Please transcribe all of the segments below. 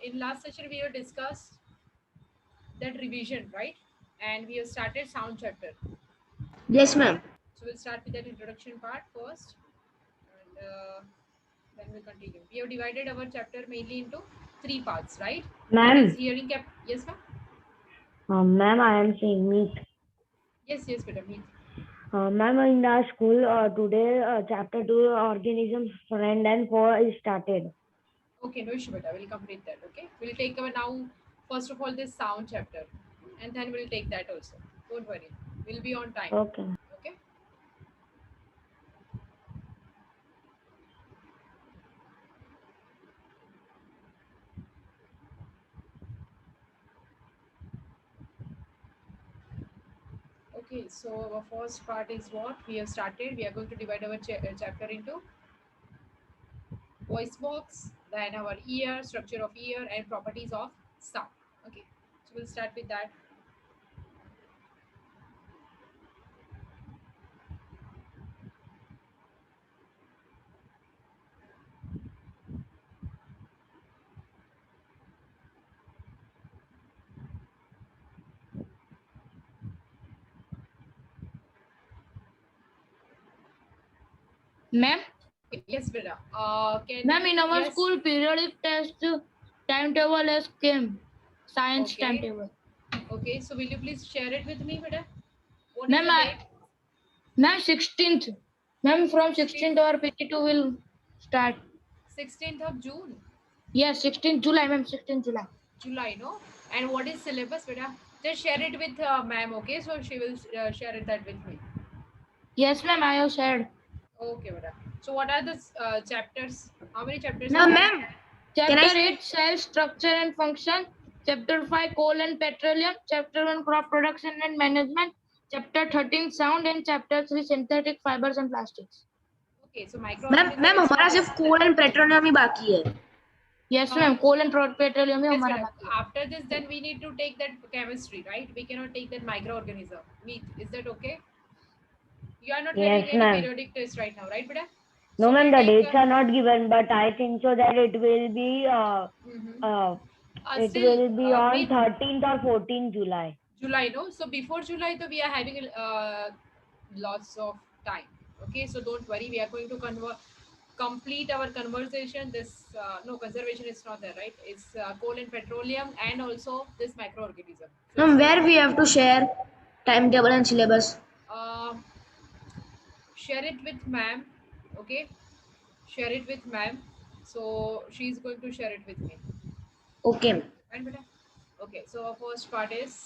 in last session we have discussed that revision, right? And we have started sound chapter. Yes, ma'am. So we'll start with that introduction part first, and then we'll continue. We have divided our chapter mainly into three parts, right? One is Ma'am, hearing cap. Yes, ma'am. ma'am, I am saying meet. Yes, madam. Ma'am, in our school today, chapter 2, organisms, friend and four is started. Okay, no issue, beta. We'll complete that. Okay, we'll take our now first of all this sound chapter, and then we'll take that also. Don't worry, we'll be on time. Okay. Okay. Okay, so our first part is what we have started. We are going to divide our chapter into voice box, then our ear, structure of ear, and properties of sound. Okay, so we'll start with that. Ma'am, Okay, yes, Brida. Can ma'am, you? in our Yes. school periodic test timetable has came. Science Okay. timetable. Okay, so will you please share it with me, Brida? What is Ma'am, the date? ma'am 16th. Ma'am, from 16th 16th, our PT2 will start. 16th of June, Yes, 16th July, ma'am, 16th July. July, no? And what is syllabus, Brida? Just share it with ma'am, okay? So she will share it that with me. Yes, ma'am, I have said. Okay, Brida. So what are the chapters? How many chapters are No, there? ma'am. Can I Chapter say? 8, cell structure and function. Chapter 5, coal and petroleum. Chapter 1, crop production and management. Chapter 13, sound. And chapter 3, synthetic fibers and plastics. Okay, so ma'am microorganism ma'am is not हमारा there. सिर्फ कोल and petroleum ही बाकी है. Yes, Uh, ma'am, coal and petroleum he yes, हमारा madam. बाकी है. After this, then we need to take that chemistry, right? We cannot take that microorganism. Meat. Is that okay? You are not having Yes, any ma'am. periodic test right now, right, Bida? No, So ma'am, we'll the take. dates are not given, but I think so that it will be Mhm. uh, it Still, will be on meet 13th or 14th July. July, no? So before July, though, we are having lots of time. Okay, so don't worry. We are going to complete our conversation. This no conservation is not there, right? It's coal and petroleum, and also this microorganism. So ma'am it's where we have to share time table and syllabus. uh, share it with ma'am. Okay, share it with ma'am. So she's going to share it with me. Okay. And beta? Okay, so our first part is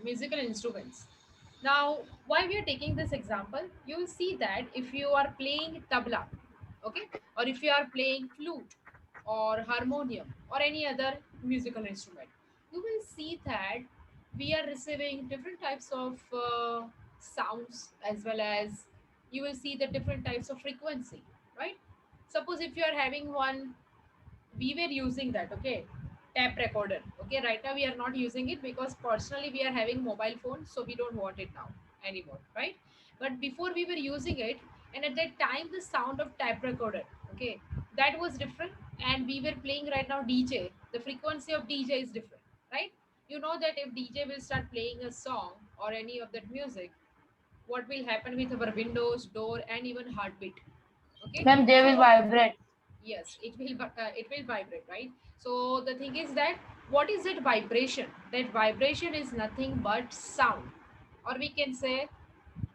musical instruments. Now, why we are taking this example, you will see that if you are playing tabla, okay, or if you are playing flute or harmonium or any other musical instrument, you will see that we are receiving different types of sounds, as well as you will see the different types of frequency, right? Suppose if you are having one, we were using that, okay, tape recorder. Okay, right now we are not using it because personally we are having mobile phones, so we don't want it now anymore, right? But before we were using it, and at that time the sound of tape recorder, okay, that was different. And we were playing right now DJ, the frequency of DJ is different, right? You know that if DJ will start playing a song or any of that music, what will happen with our windows, door, and even heartbeat? Okay, Ma'am, they will so vibrate. yes, it will vibrate, right? So the thing is that what is that vibration? That vibration is nothing but sound, or we can say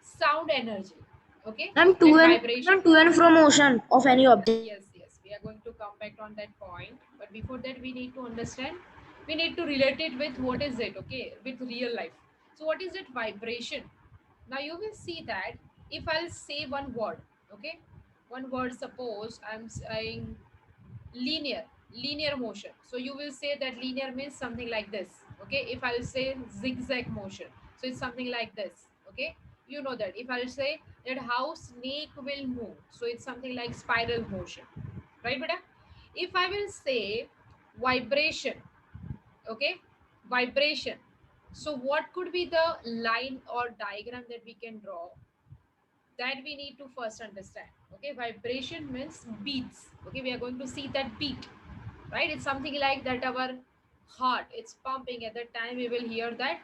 sound energy. Okay, ma'am that vibration. To and from motion of any object. Yes, we are going to come back on that point, but before that we need to understand, we need to relate it with what is it, okay, with real life. So what is that vibration? Now you will see that if I'll say one word, okay, one word, suppose I'm saying linear, linear motion, so you will say that linear means something like this. Okay, if I'll say zigzag motion, so it's something like this. Okay, you know that if I'll say that how snake will move, so it's something like spiral motion, right, beta? If I will say vibration, okay, vibration, so what could be the line or diagram that we can draw? That we need to first understand. Okay, vibration means beats. Okay, we are going to see that beat. right? It's something like that our heart, it's pumping. At that time we will hear that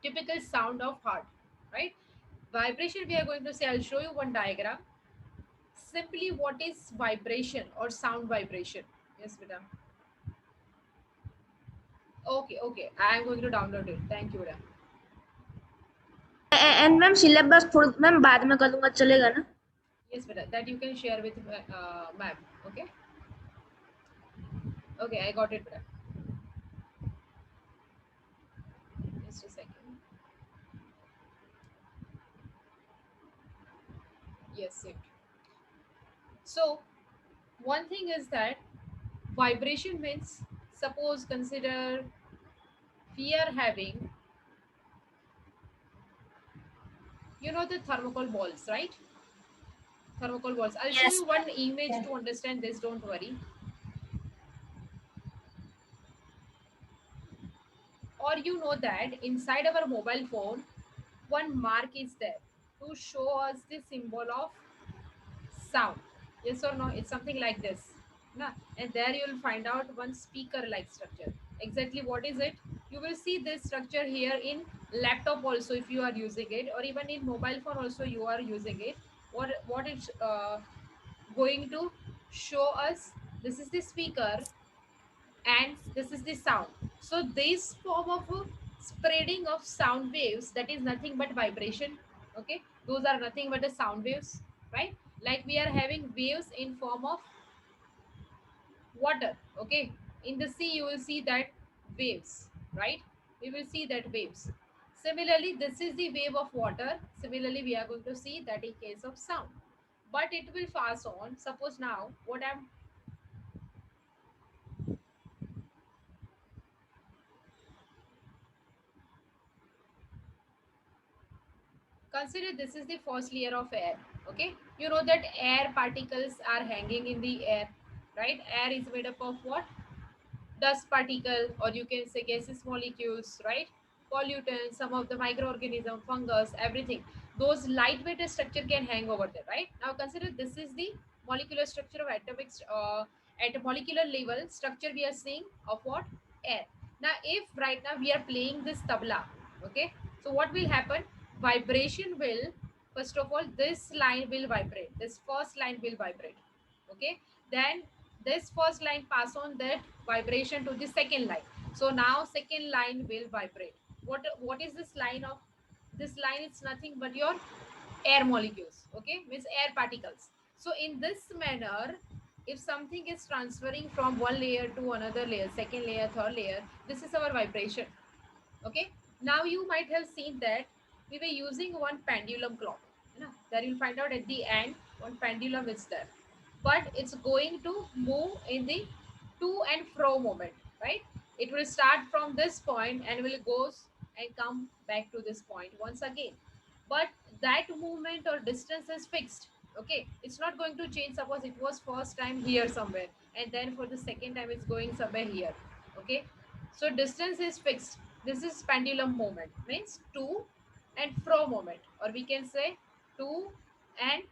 typical sound of heart, right? Vibration, we are going to say, I'll show you one diagram. Simply, what is vibration or sound vibration? Yes, beta. Okay, okay, I am going to download it. Thank you, beta. And ma'am syllabus थोड़ा ma'am बाद में कर दूंगा, चलेगा ना? Yes, beta, that you can share with ma'am. Okay, okay, I got it, beta. Just a second. Yes, it. So one thing is that vibration means, suppose consider we are having, you know, the thermocol balls, right? Thermocol balls. I'll show Yes. you one image to understand this, don't worry. Or you know that inside our mobile phone, one mark is there to show us the symbol of sound. Yes or no? It's something like this. Na? And there you will find out one speaker like structure. Exactly what is it? You will see this structure here in laptop also, if you are using it, or even in mobile phone also you are using it. What it's going to show us, this is the speaker and this is the sound. So this form of spreading of sound waves, that is nothing but vibration. Okay, those are nothing but the sound waves, right? Like we are having waves in form of water. Okay, in the sea you will see that waves, right? We will see that waves. Similarly, this is the wave of water. Similarly, we are going to see that in case of sound, but it will pass on. Suppose now what I'm consider, this is the first layer of air. Okay, you know that air particles are hanging in the air, right? Air is made up of what? Dust particle, or you can say gaseous molecules, right? Pollutants, some of the microorganism, fungus, everything. Those lightweight structure can hang over there, right? Now consider, this is the molecular structure of at a molecular level structure we are seeing of what? Air. Now if right now we are playing this tabla, okay, so what will happen? Vibration will, first of all, this line will vibrate, this first line will vibrate. Okay, then this first line pass on that vibration to the second line. So now second line will vibrate. What is this line of, this line is nothing but your air molecules. Okay, means air particles. So in this manner, if something is transferring from one layer to another layer, second layer, third layer, this is our vibration. Okay, now you might have seen that we were using one pendulum clock. You know, there you'll find out at the end one pendulum is there, but it's going to move in the to and fro moment, right? It will start from this point and will goes and come back to this point once again, but that movement or distance is fixed. Okay, it's not going to change. Suppose it was first time here somewhere, and then for the second time it's going somewhere here. Okay, so distance is fixed. This is pendulum moment, means to and fro moment, or we can say to and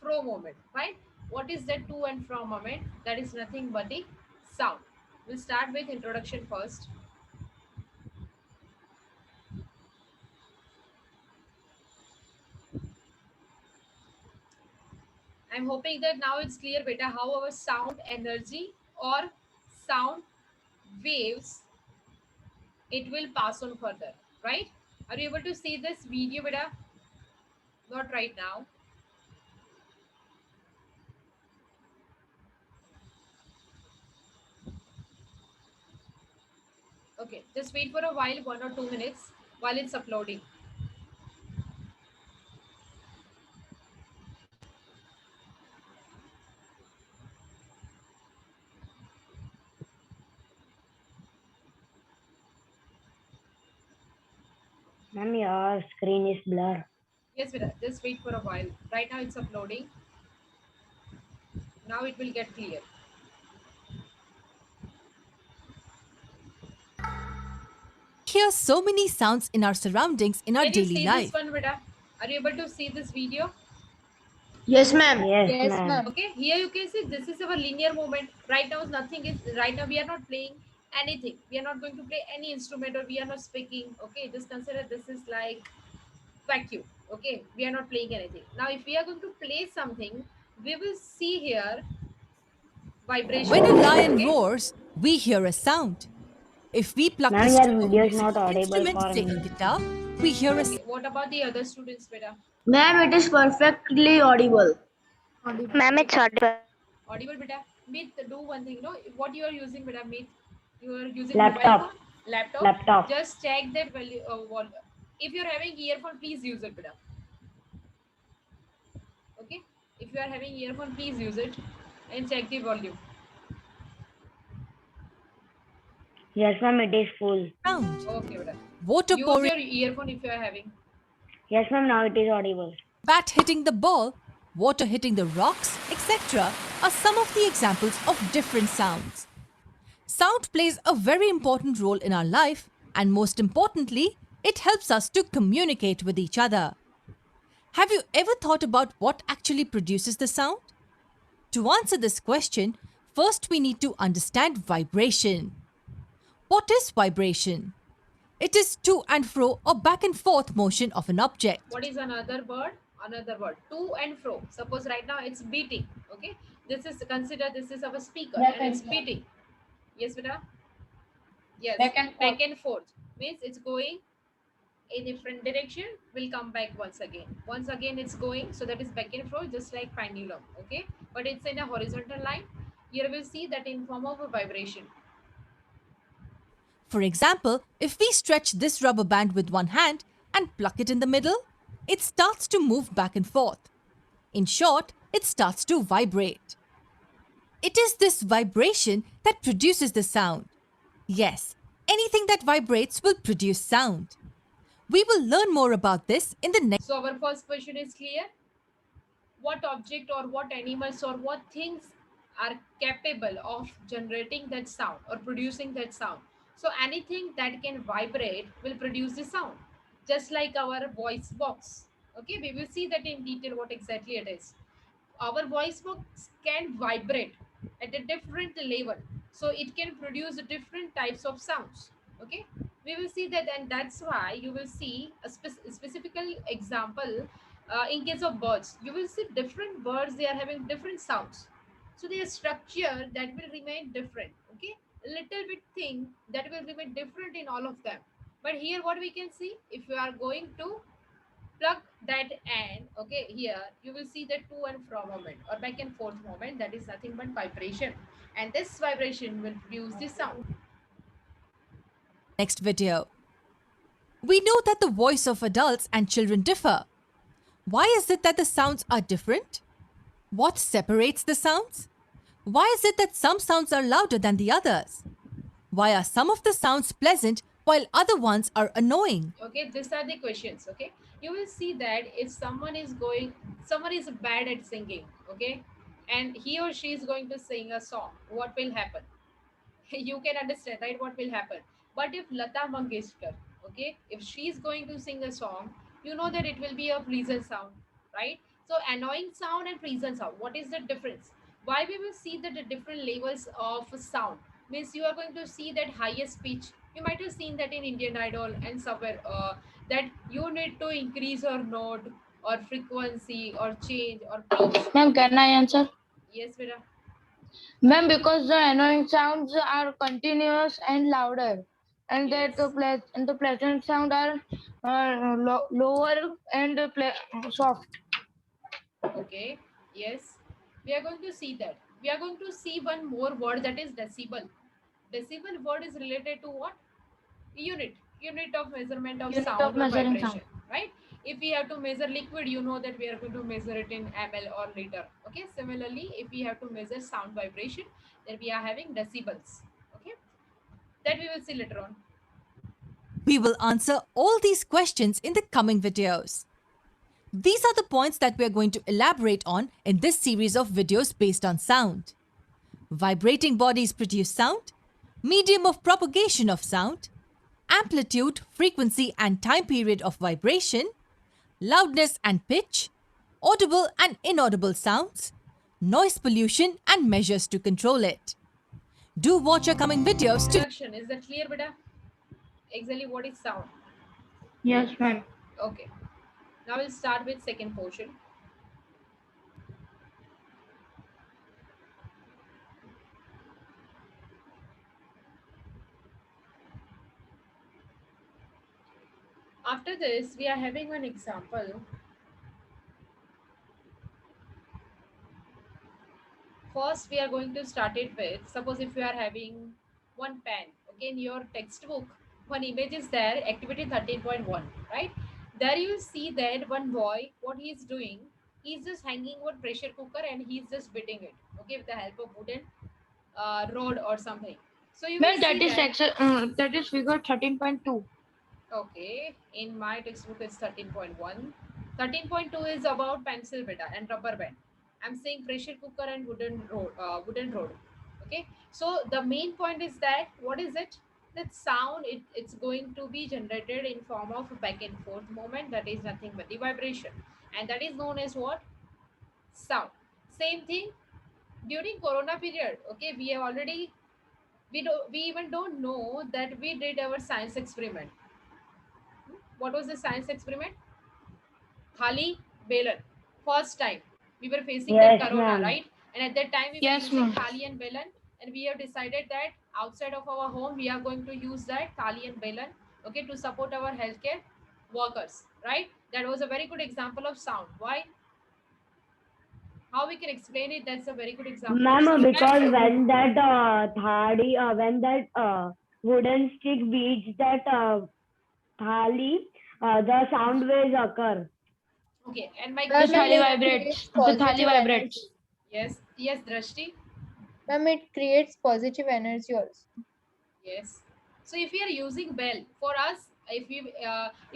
fro moment, right? What is that to and fro moment? That is nothing but the sound. We'll start with introduction first. I'm hoping that now it's clear, beta, how our sound energy or sound waves, it will pass on further, right? Are you able to see this video, beta? Not right now. Okay, just wait for a while, 1 or 2 minutes, while it's uploading. Ma'am, your screen is blur. Yes, beta, just wait for a while. Right now it's uploading. Now it will get clear. Hear so many sounds in our surroundings in our Can you daily see this life. one, beta? Are you able to see this video? Yes, ma'am. Yes, Yes, ma'am. ma'am. Okay, here you can see this is our linear movement. Right now, nothing is. Right now, we are not playing anything. We are not going to play any instrument, or we are not speaking. Okay, just consider this is like vacuum. Okay, we are not playing anything. Now, if we are going to play something, we will see here vibration. When a lion Okay, roars, we hear a sound. If we pluck the Ma'am, your string of video is not musical audible instrument, for say a me. guitar, we hear a okay. What about the other students, beta? Ma'am, it is perfectly audible. Ma'am, Okay, it's audible. audible, beta. Meet, do one thing. You know what you are using, beta. Meet, you are using mobile Laptop. phone, laptop. Laptop. Just check that value. If you're having earphone, please use it, beta. Okay, if you are having earphone, please use it and check the volume. Yes, ma'am, it is full. sound. Okay, beta. Water Use pouring, your earphone if you are having. Yes, ma'am, now it is audible. bat hitting the ball, water hitting the rocks, etc., are some of the examples of different sounds. Sound plays a very important role in our life, and most importantly, it helps us to communicate with each other. Have you ever thought about what actually produces the sound? To answer this question, first we need to understand vibration. What is vibration? It is to and fro or back and forth motion of an object. What is another word? Another word. To and fro. Suppose right now it's beating. Okay. This is consider this is our speaker Back and and it's forth. beating. Yes, beta. Yes. Back and Back forth. and forth means it's going a different direction. Will come back once again. Once again it's going. So that is back and forth, just like pendulum. Okay. But it's in a horizontal line. Here we'll see that in form of a vibration. For example, if we stretch this rubber band with one hand and pluck it in the middle, it starts to move back and forth. In short, it starts to vibrate. It is this vibration that produces the sound. Yes, anything that vibrates will produce sound. We will learn more about this in the next. So our first question is clear. What object or what animals or what things are capable of generating that sound or producing that sound? So anything that can vibrate will produce the sound, just like our voice box. Okay, we will see that in detail what exactly it is. Our voice box can vibrate at a different level, so it can produce different types of sounds. Okay, we will see that, and that's why you will see a specific example. In case of birds, you will see different birds, they are having different sounds, so their structure that will remain different. Okay, a little bit thing that will remain different in all of them. But here what we can see, if you are going to plug that end, okay, here you will see the to and fro moment or back and forth moment, that is nothing but vibration, and this vibration will produce the sound. Next video. We know that the voice of adults and children differ. Why is it that the sounds are different? What separates the sounds? Why is it that some sounds are louder than the others? Why are some of the sounds pleasant while other ones are annoying? Okay, these are the questions. Okay, you will see that if someone is going, someone is bad at singing, okay, and he or she is going to sing a song, what will happen? You can understand, right, what will happen. But if Lata Mangeshkar, okay, if she is going to sing a song, you know that it will be a pleasant sound, right? So annoying sound and pleasant sound, what is the difference? Why we will see that the different levels of sound means you are going to see that highest pitch. You might have seen that in Indian Idol and somewhere, that you need to increase or note or frequency or change or pitch. Ma'am, can I answer? Yes, Vera. Ma'am, because the annoying sounds are continuous and louder, and Yes. that the pleasant sound are lower and soft. Okay, yes, we are going to see that. We are going to see one more word, that is decibel. Decibel word is related to what? Unit. Unit of measurement of Unit sound of or measuring vibration, sound. right? If we have to measure liquid, you know that we are going to measure it in ml or liter. Okay, similarly, if we have to measure sound vibration, then we are having decibels. Okay, that we will see later on. We will answer all these questions in the coming videos. These are the points that we are going to elaborate on in this series of videos based on sound. Vibrating bodies produce sound, medium of propagation of sound, amplitude, frequency and time period of vibration, loudness and pitch, audible and inaudible sounds, noise pollution, and measures to control it. Do watch our coming videos to Introduction. Is that clear, beta? Exactly what is sound? Yes, ma'am. Okay. Now we'll start with second portion. After this, we are having one example. First, we are going to start it with, suppose if you are having one pen, okay, in your textbook, one image is there, activity 13.1, right? There you see that one boy, what he is doing, he's just hanging one pressure cooker and he's just beating it, okay, with the help of wooden rod or something. So you will Ma'am, see that, that is figure 13.2. okay, in my textbook it's 13.1. 13.2 is about pencil beta and rubber band. I'm saying pressure cooker and wooden rod. Okay, so the main point is that what is it? That sound it's going to be generated in form of back and forth movement. That is nothing but the vibration, and that is known as what? Sound. Same thing during Corona period. Okay, we have already we even don't know that we did our science experiment. What was the science experiment? Thali Belan. First time we were facing that Yes, corona, ma'am. right? And at that time we were Yes, using ma'am. Thali and Belan, and we have decided that outside of our home we are going to use that Thali and Belan, okay, to support our healthcare workers, right? That was a very good example of sound. Why? How we can explain it? That's a very good example of Ma'am, sound. because when that wooden stick beats that thali, the sound waves occur. Okay, and my The Ma'am, question thali is, it creates vibrates. The thali positive vibrates. energy. yes, Drashti. Ma'am, it creates positive energy also. Yes. So if we are using bell for us, if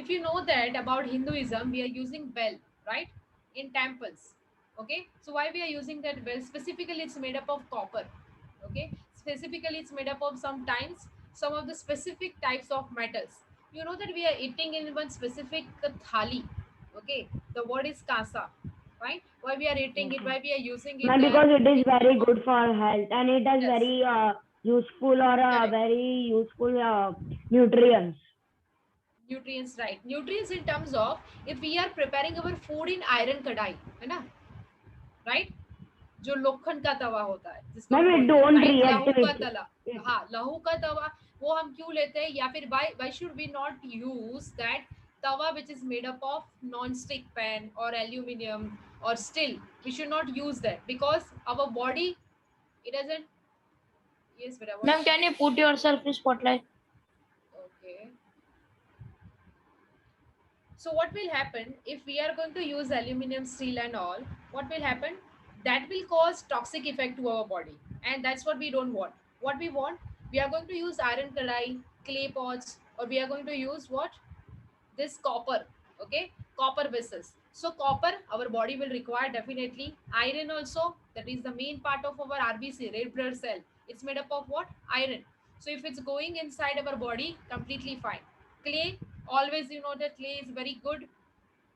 you know that about Hinduism, we are using bell, right, in temples. Okay. So why we are using that bell? Specifically, it's made up of copper. Okay. Specifically, it's made up of sometimes some of the specific types of metals. You know that we are eating in one specific thali. Okay. The word is kasa, right? Why we are eating it? Why we are using it Ma'am, there? because it is In very form of, good for health and it has yes. very useful or Correct. very useful nutrients. Nutrients, right? Nutrients in terms of if we are preparing our food in iron कढ़ाई है ना, right? जो लोखंड का तवा होता है जिसको Ma'am, हम it बोलते हैं, don't right? react लहू का with तला, it. हाँ, लहू का तवा वो हम क्यों लेते हैं, या फिर why should we not use that tawa which is made up of non-stick pan or aluminum or steel? We should not use that because our body, it doesn't. Yes, but what? Ma'am, can you put yourself in spotlight? Okay. So what will happen if we are going to use aluminum, steel and all? What will happen? That will cause toxic effect to our body, and that's what we don't want. What we want, we are going to use iron kadai, clay pots, or we are going to use what? This copper, okay, copper vessels. So copper our body will require definitely. Iron also, that is the main part of our RBC, red blood cell. It's made up of what? Iron. So if it's going inside our body, completely fine. Clay, always you know that clay is very good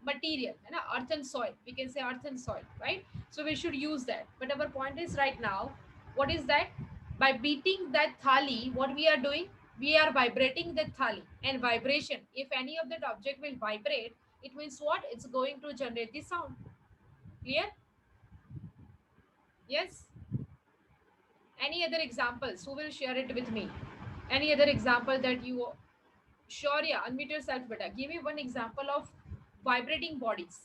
material and earth and soil, we can say earth and soil, right? So we should use that. But our point is right now, what is that? By beating that thali, what we are doing, we are vibrating the thali. And vibration, if any of that object will vibrate, it means what? It's going to generate the sound. Clear? Yes. Any other examples? Who will share it with me? Any other example that you sure? Yeah, unmute yourself, beta. Give me one example of vibrating bodies.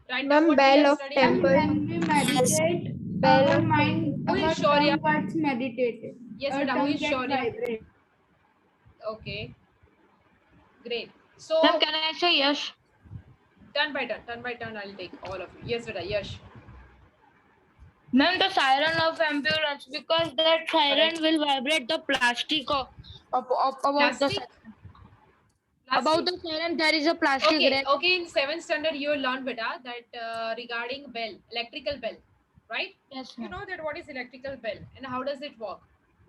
Right now, Ma'am, what we bell are of studying. temple. When we meditate, Bell our of mind, temple. Who is our Shaurya? tongue gets meditated. Yes, Our beta. Who tongue is gets Shaurya? vibrate. Okay, great. Ma'am, So, can I say yes? turn by turn, I'll take all of you. Yes, beta. Yes. Ma'am, the siren of ambulance, because that siren Correct. will vibrate the plastic about the Plastic? about Plastic? the siren. There is a plastic Okay, wrap. okay. In seventh standard, you learned, beta, that regarding bell, electrical bell, right? Yes, You ma'am. know that what is electrical bell and how does it work?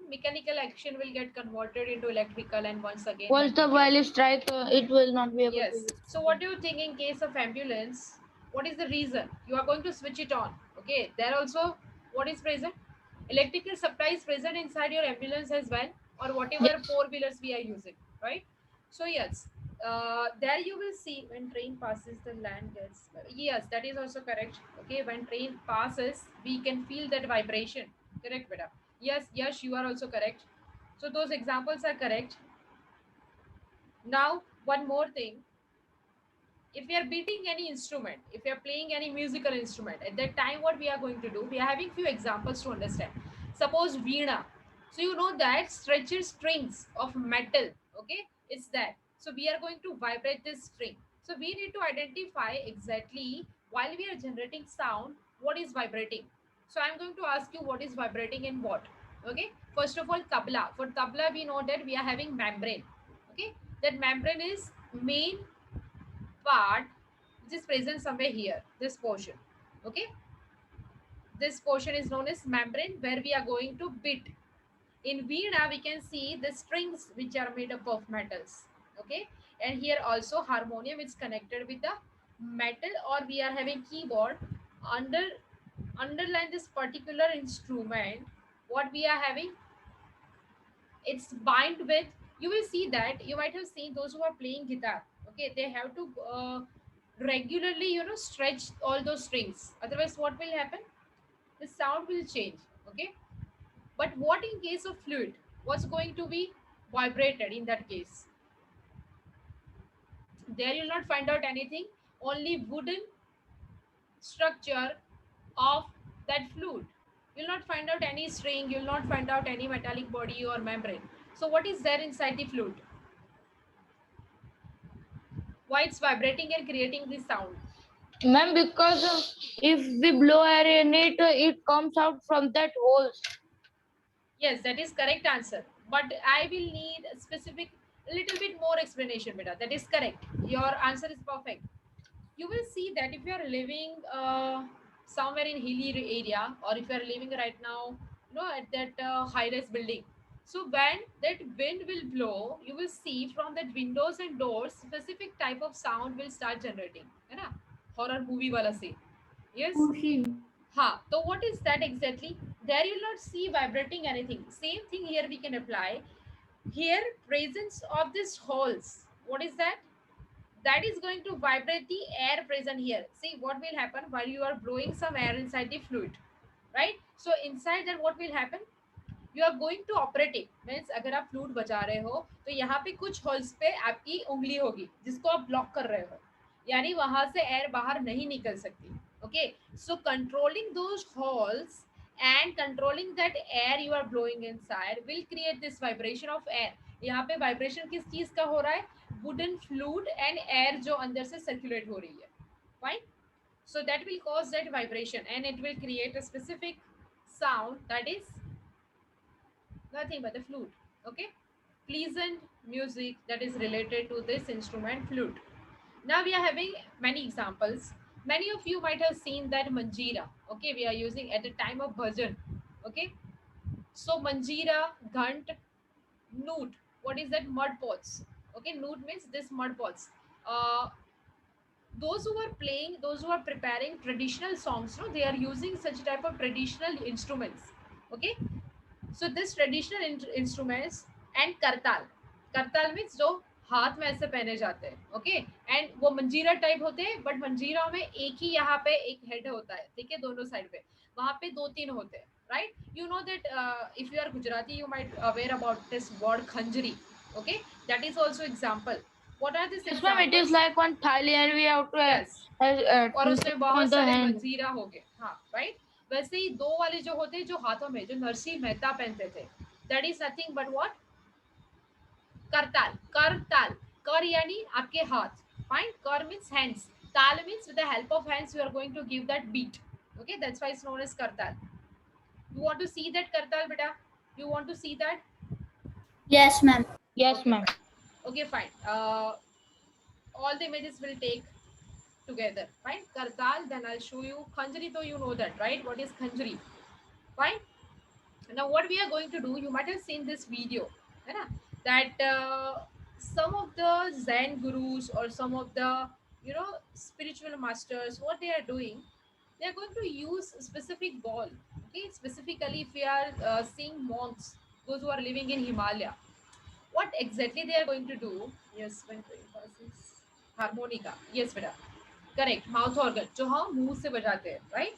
mechanical action will get converted into electrical, and once again Once the mechanical. wheel strike, it will not be able to Yes. use. So what do you think in case of ambulance? What is the reason? You are going to switch it on. Okay. There also, what is present? Electrical supply is present inside your ambulance as well, or whatever Yes. four wheelers we are using, right? So yes, there you will see when train passes, the land gets. Yes, that is also correct. Okay, when train passes, we can feel that vibration. Correct, beta. Yes, yes, you are also correct. So those examples are correct. Now, one more thing, if we are beating any instrument, if we are playing any musical instrument, at that time what we are going to do, we are having few examples to understand. Suppose veena, so you know that stretched strings of metal, okay, it's that. So we are going to vibrate this string. So we need to identify exactly while we are generating sound what is vibrating. So I'm going to ask you what is vibrating and what. Okay, first of all, tabla. For tabla we know that we are having membrane. Okay, that membrane is main part which is present somewhere here, this portion. Okay, this portion is known as membrane where we are going to beat. In veena we can see the strings which are made up of metals. Okay, and here also harmonium is connected with the metal, or we are having keyboard. Under underline this particular instrument, what we are having, it's bind with, you will see that you might have seen those who are playing guitar. Okay, they have to regularly, stretch all those strings, otherwise what will happen, the sound will change. Okay, but what in case of fluid, what's going to be vibrated in that case? There you'll not find out anything, only wooden structure of that fluid. You'll not find out any string, you'll not find out any metallic body or membrane. So what is there inside the fluid? Why it's vibrating and creating this sound? Ma'am, because if we blow air in it, it comes out from that holes. Yes, that is correct answer. But I will need a specific, little bit more explanation, beta. That is correct. Your answer is perfect. You will see that if you are living somewhere in hilly area, or if you are living right now, at that high-rise building. So when that wind will blow, you will see from that windows and doors, specific type of sound will start generating. है ना? Horror movie वाला scene. Yes. Whooshing. Ha, so what is that exactly? There you'll not see vibrating anything. Same thing here we can apply. Here, presence of these holes. What is that? That is going to vibrate the air present here. See what will happen while you are blowing some air inside the fluid, right? So inside that what will happen? You are going to operate it. Means अगर आप flute बजा रहे हो तो यहाँ पे कुछ holes पे आपकी उंगली होगी जिसको आप ब्लॉक कर रहे हो, यानी वहां से एयर बाहर नहीं निकल सकती. Okay, so controlling those holes and controlling that air you are blowing inside will create this vibration of air. यहाँ पे वाइब्रेशन किस चीज का हो रहा है? वुडन फ्लूड एंड एयर जो अंदर से सर्कुलेट हो रही है. Fine. So that will cause that vibration and it will create a specific sound that is nothing but the flute. Okay, pleasant music that is related to this instrument, flute. Now we are having many examples. Many of you might have seen that manjira. Okay, we are using at the time of bhajan. Okay, so manjira, ghant, noot. What is that? Mud pots. Okay, noot means this mud pots. Uh, those who are playing, those who are preparing traditional songs, no, they are using such type of traditional instruments. Okay, so this traditional instruments and करताल means जो हाथ में ऐसे पहने जाते हैं. Okay, and वो मंजीरा टाइप होते हैं, बट मंजीरा में एक ही यहाँ पे एक हेड होता है. ठीक है, दोनों साइड पे, वहां पे दो तीन होते हैं. Right, you know that if you are Gujarati you might aware about this word khanjari. Okay, that is also example. what are these Yes, ma'am, it is examples? like one thali and we have to Yes, और उसमें on बहुत the सारे hand. मंजीरा हो गए. हाँ, right. वैसे ही दो वाले जो होते हैं जो हाथों में, जो नरसिंह मेहता पहनते थे, that is nothing but what? करताल. करताल, कर यानी आपके हाथ. फाइन, कर मीन्स हैंड्स, ताल means with the help of hands you are going to give that beat. Okay, that's why it's known as kartal. You want to see that kartal, beta? You want to see that? Yes, ma'am. Yes, Okay, ma'am. fine. Okay, fine. All the images will take together. Fine. Kartal, then I'll show you Khanjari. So you know that, right? What is Khanjari? Fine. Now what we are going to do, you might have seen this video, है ना, that some of the Zen gurus or some of the, you know, spiritual masters, what they are doing, they are going to use specific ball. Okay, specifically if we are seeing monks, those who are living in Himalaya, what exactly they are going to do. Yes, when passes harmonica, yes beta, correct, mouth organ जो हम मुंह से बजाते हैं, right?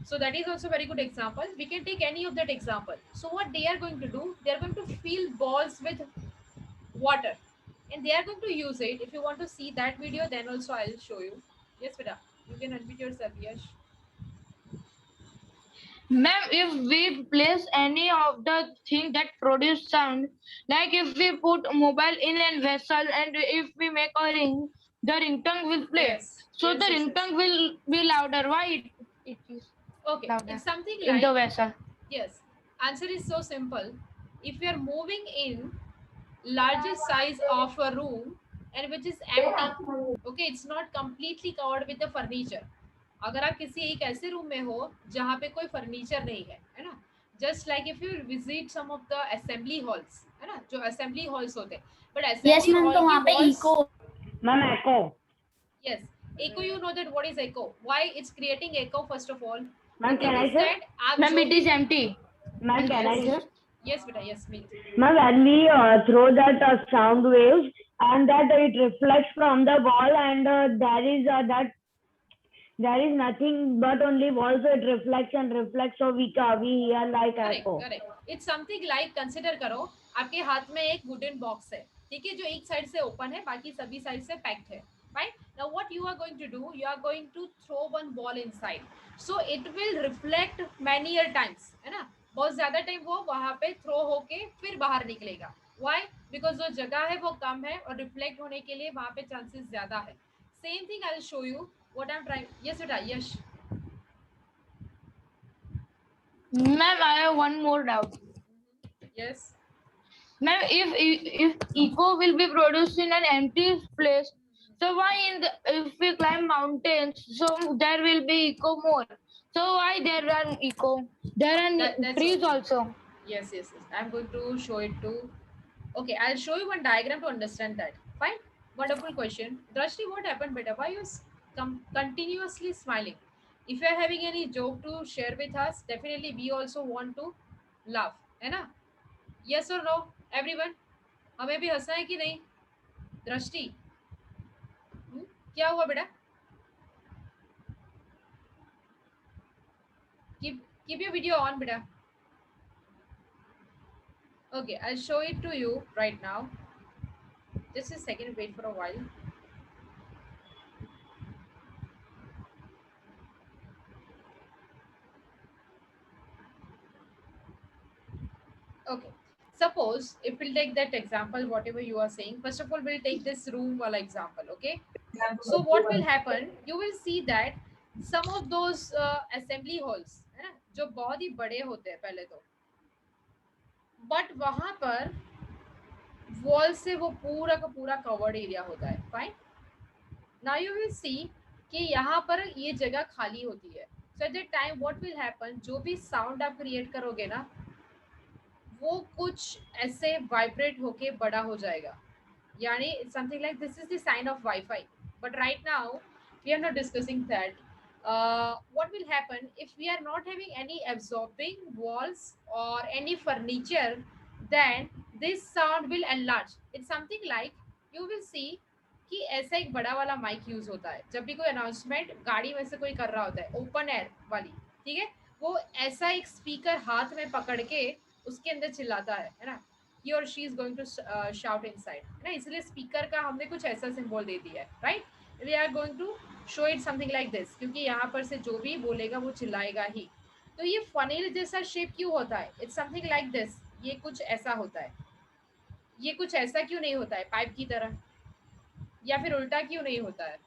So that is also very good example. We can take any of that example. So what they are going to do, they are going to fill balls with water and they are going to use it. If you want to see that video, then also I'll show you. Yes beta, you can unmute yourself. Yes. Ma'am, if we place any of the thing that produce sound, like if we put mobile in a vessel and if we make a ring, the ringtone will play. Yes, So yes, the yes, ringtone yes. will be louder. Why it is Okay, louder it's something in the like, vessel? yes, answer is so simple. If you are moving in largest size of a room and which is empty, okay, it's not completely covered with the furniture. अगर आप किसी एक ऐसे room में हो जहाँ पे कोई फर्नीचर नहीं है ना, just like if you visit some of the assembly halls, है ना, जो असेंबली हॉल्स होते हैं, but yes assembly ma'am, hall तो की वहाँ पे walls, echo Ma'am, echo. yes, echo, you know that what is echo, why it's creating echo. First of all, Ma'am, the thing can I is say? that आप Ma'am, जो it is empty. Ma'am, can I say? yes beta, yes please. Ma'am, when we throw that sound waves and that it reflects from the wall and there is nothing but only wall, so it reflects and reflects, so we hear like correct echo. Correct, it's something like, consider करो आपके हाथ में एक wooden box है, ठीक है, जो एक साइड से ओपन है, बाकी सभी साइड से पैक्ड है, right? Now what you are going to do, you are going to throw one ball inside, so it will reflect many times, है ना, बहुत ज्यादा टाइम वो वहां पे थ्रो होके फिर बाहर निकलेगा. व्हाई? बिकॉज जो जगह है वो कम है और रिफ्लेक्ट होने के लिए वहां पे चांसेस ज्यादा है. Same thing I will show you what I am trying. Yes बेटा, यश. Ma'am, I have one more doubt. Yes. Ma'am, if echo will be produced in an empty place, so why if we climb mountains, so there will be echo more. So why there are echo? There are That's trees okay. also. Yes, yes, yes. I'm going to show it too. Okay, I'll show you one diagram to understand that. Fine. Wonderful question. Drashti, what happened, beta? Why you continuously smiling? If you are having any joke to share with us, definitely we also want to laugh. है ना? Yes or no, everyone? हमें भी हंसना है कि नहीं? दृष्टि, क्या हुआ बेटा? Keep your video on, beta. Okay, I'll show it to you right now. Just a second, wait for a while. Okay, suppose if we'll take that example, whatever you are saying, first of all, we'll take this room wala example, okay? So what will happen, you will see that some of those assembly halls, है ना, जो बहुत ही बड़े होते हैं पहले तो, but वहां पर वॉल से वो पूरा का पूरा कवर्ड एरिया होता है. Fine. Now you will see कि यहाँ पर ये जगह खाली होती है. So at that time what will happen, जो भी साउंड आप क्रिएट करोगे ना, वो कुछ ऐसे वाइब्रेट होके बड़ा हो जाएगा. यानी something like this is the sign of wifi. But right now we are not discussing that. What will happen if we are not having any absorbing walls or any furniture, then this sound will enlarge. It's something like you will see कि ऐसा एक बड़ा वाला mic use होता है जब भी कोई अनाउंसमेंट गाड़ी में से कोई कर रहा होता है, ओपन एयर वाली, ठीक है, वो ऐसा एक स्पीकर हाथ में पकड़ के उसके अंदर चिल्लाता है ना, he or she is going to shout inside, है ना, इसलिए स्पीकर का हमने कुछ ऐसा सिंबल दे दिया है, right? We are going to show it something like this, क्योंकि यहाँ पर से जो भी बोलेगा वो चिल्लाएगा ही. तो ये फनेल जैसा शेप क्यों होता है? It's something like this. ये कुछ ऐसा होता है. ये कुछ ऐसा क्यों नहीं होता है पाइप की तरह, या फिर उल्टा क्यों नहीं होता है?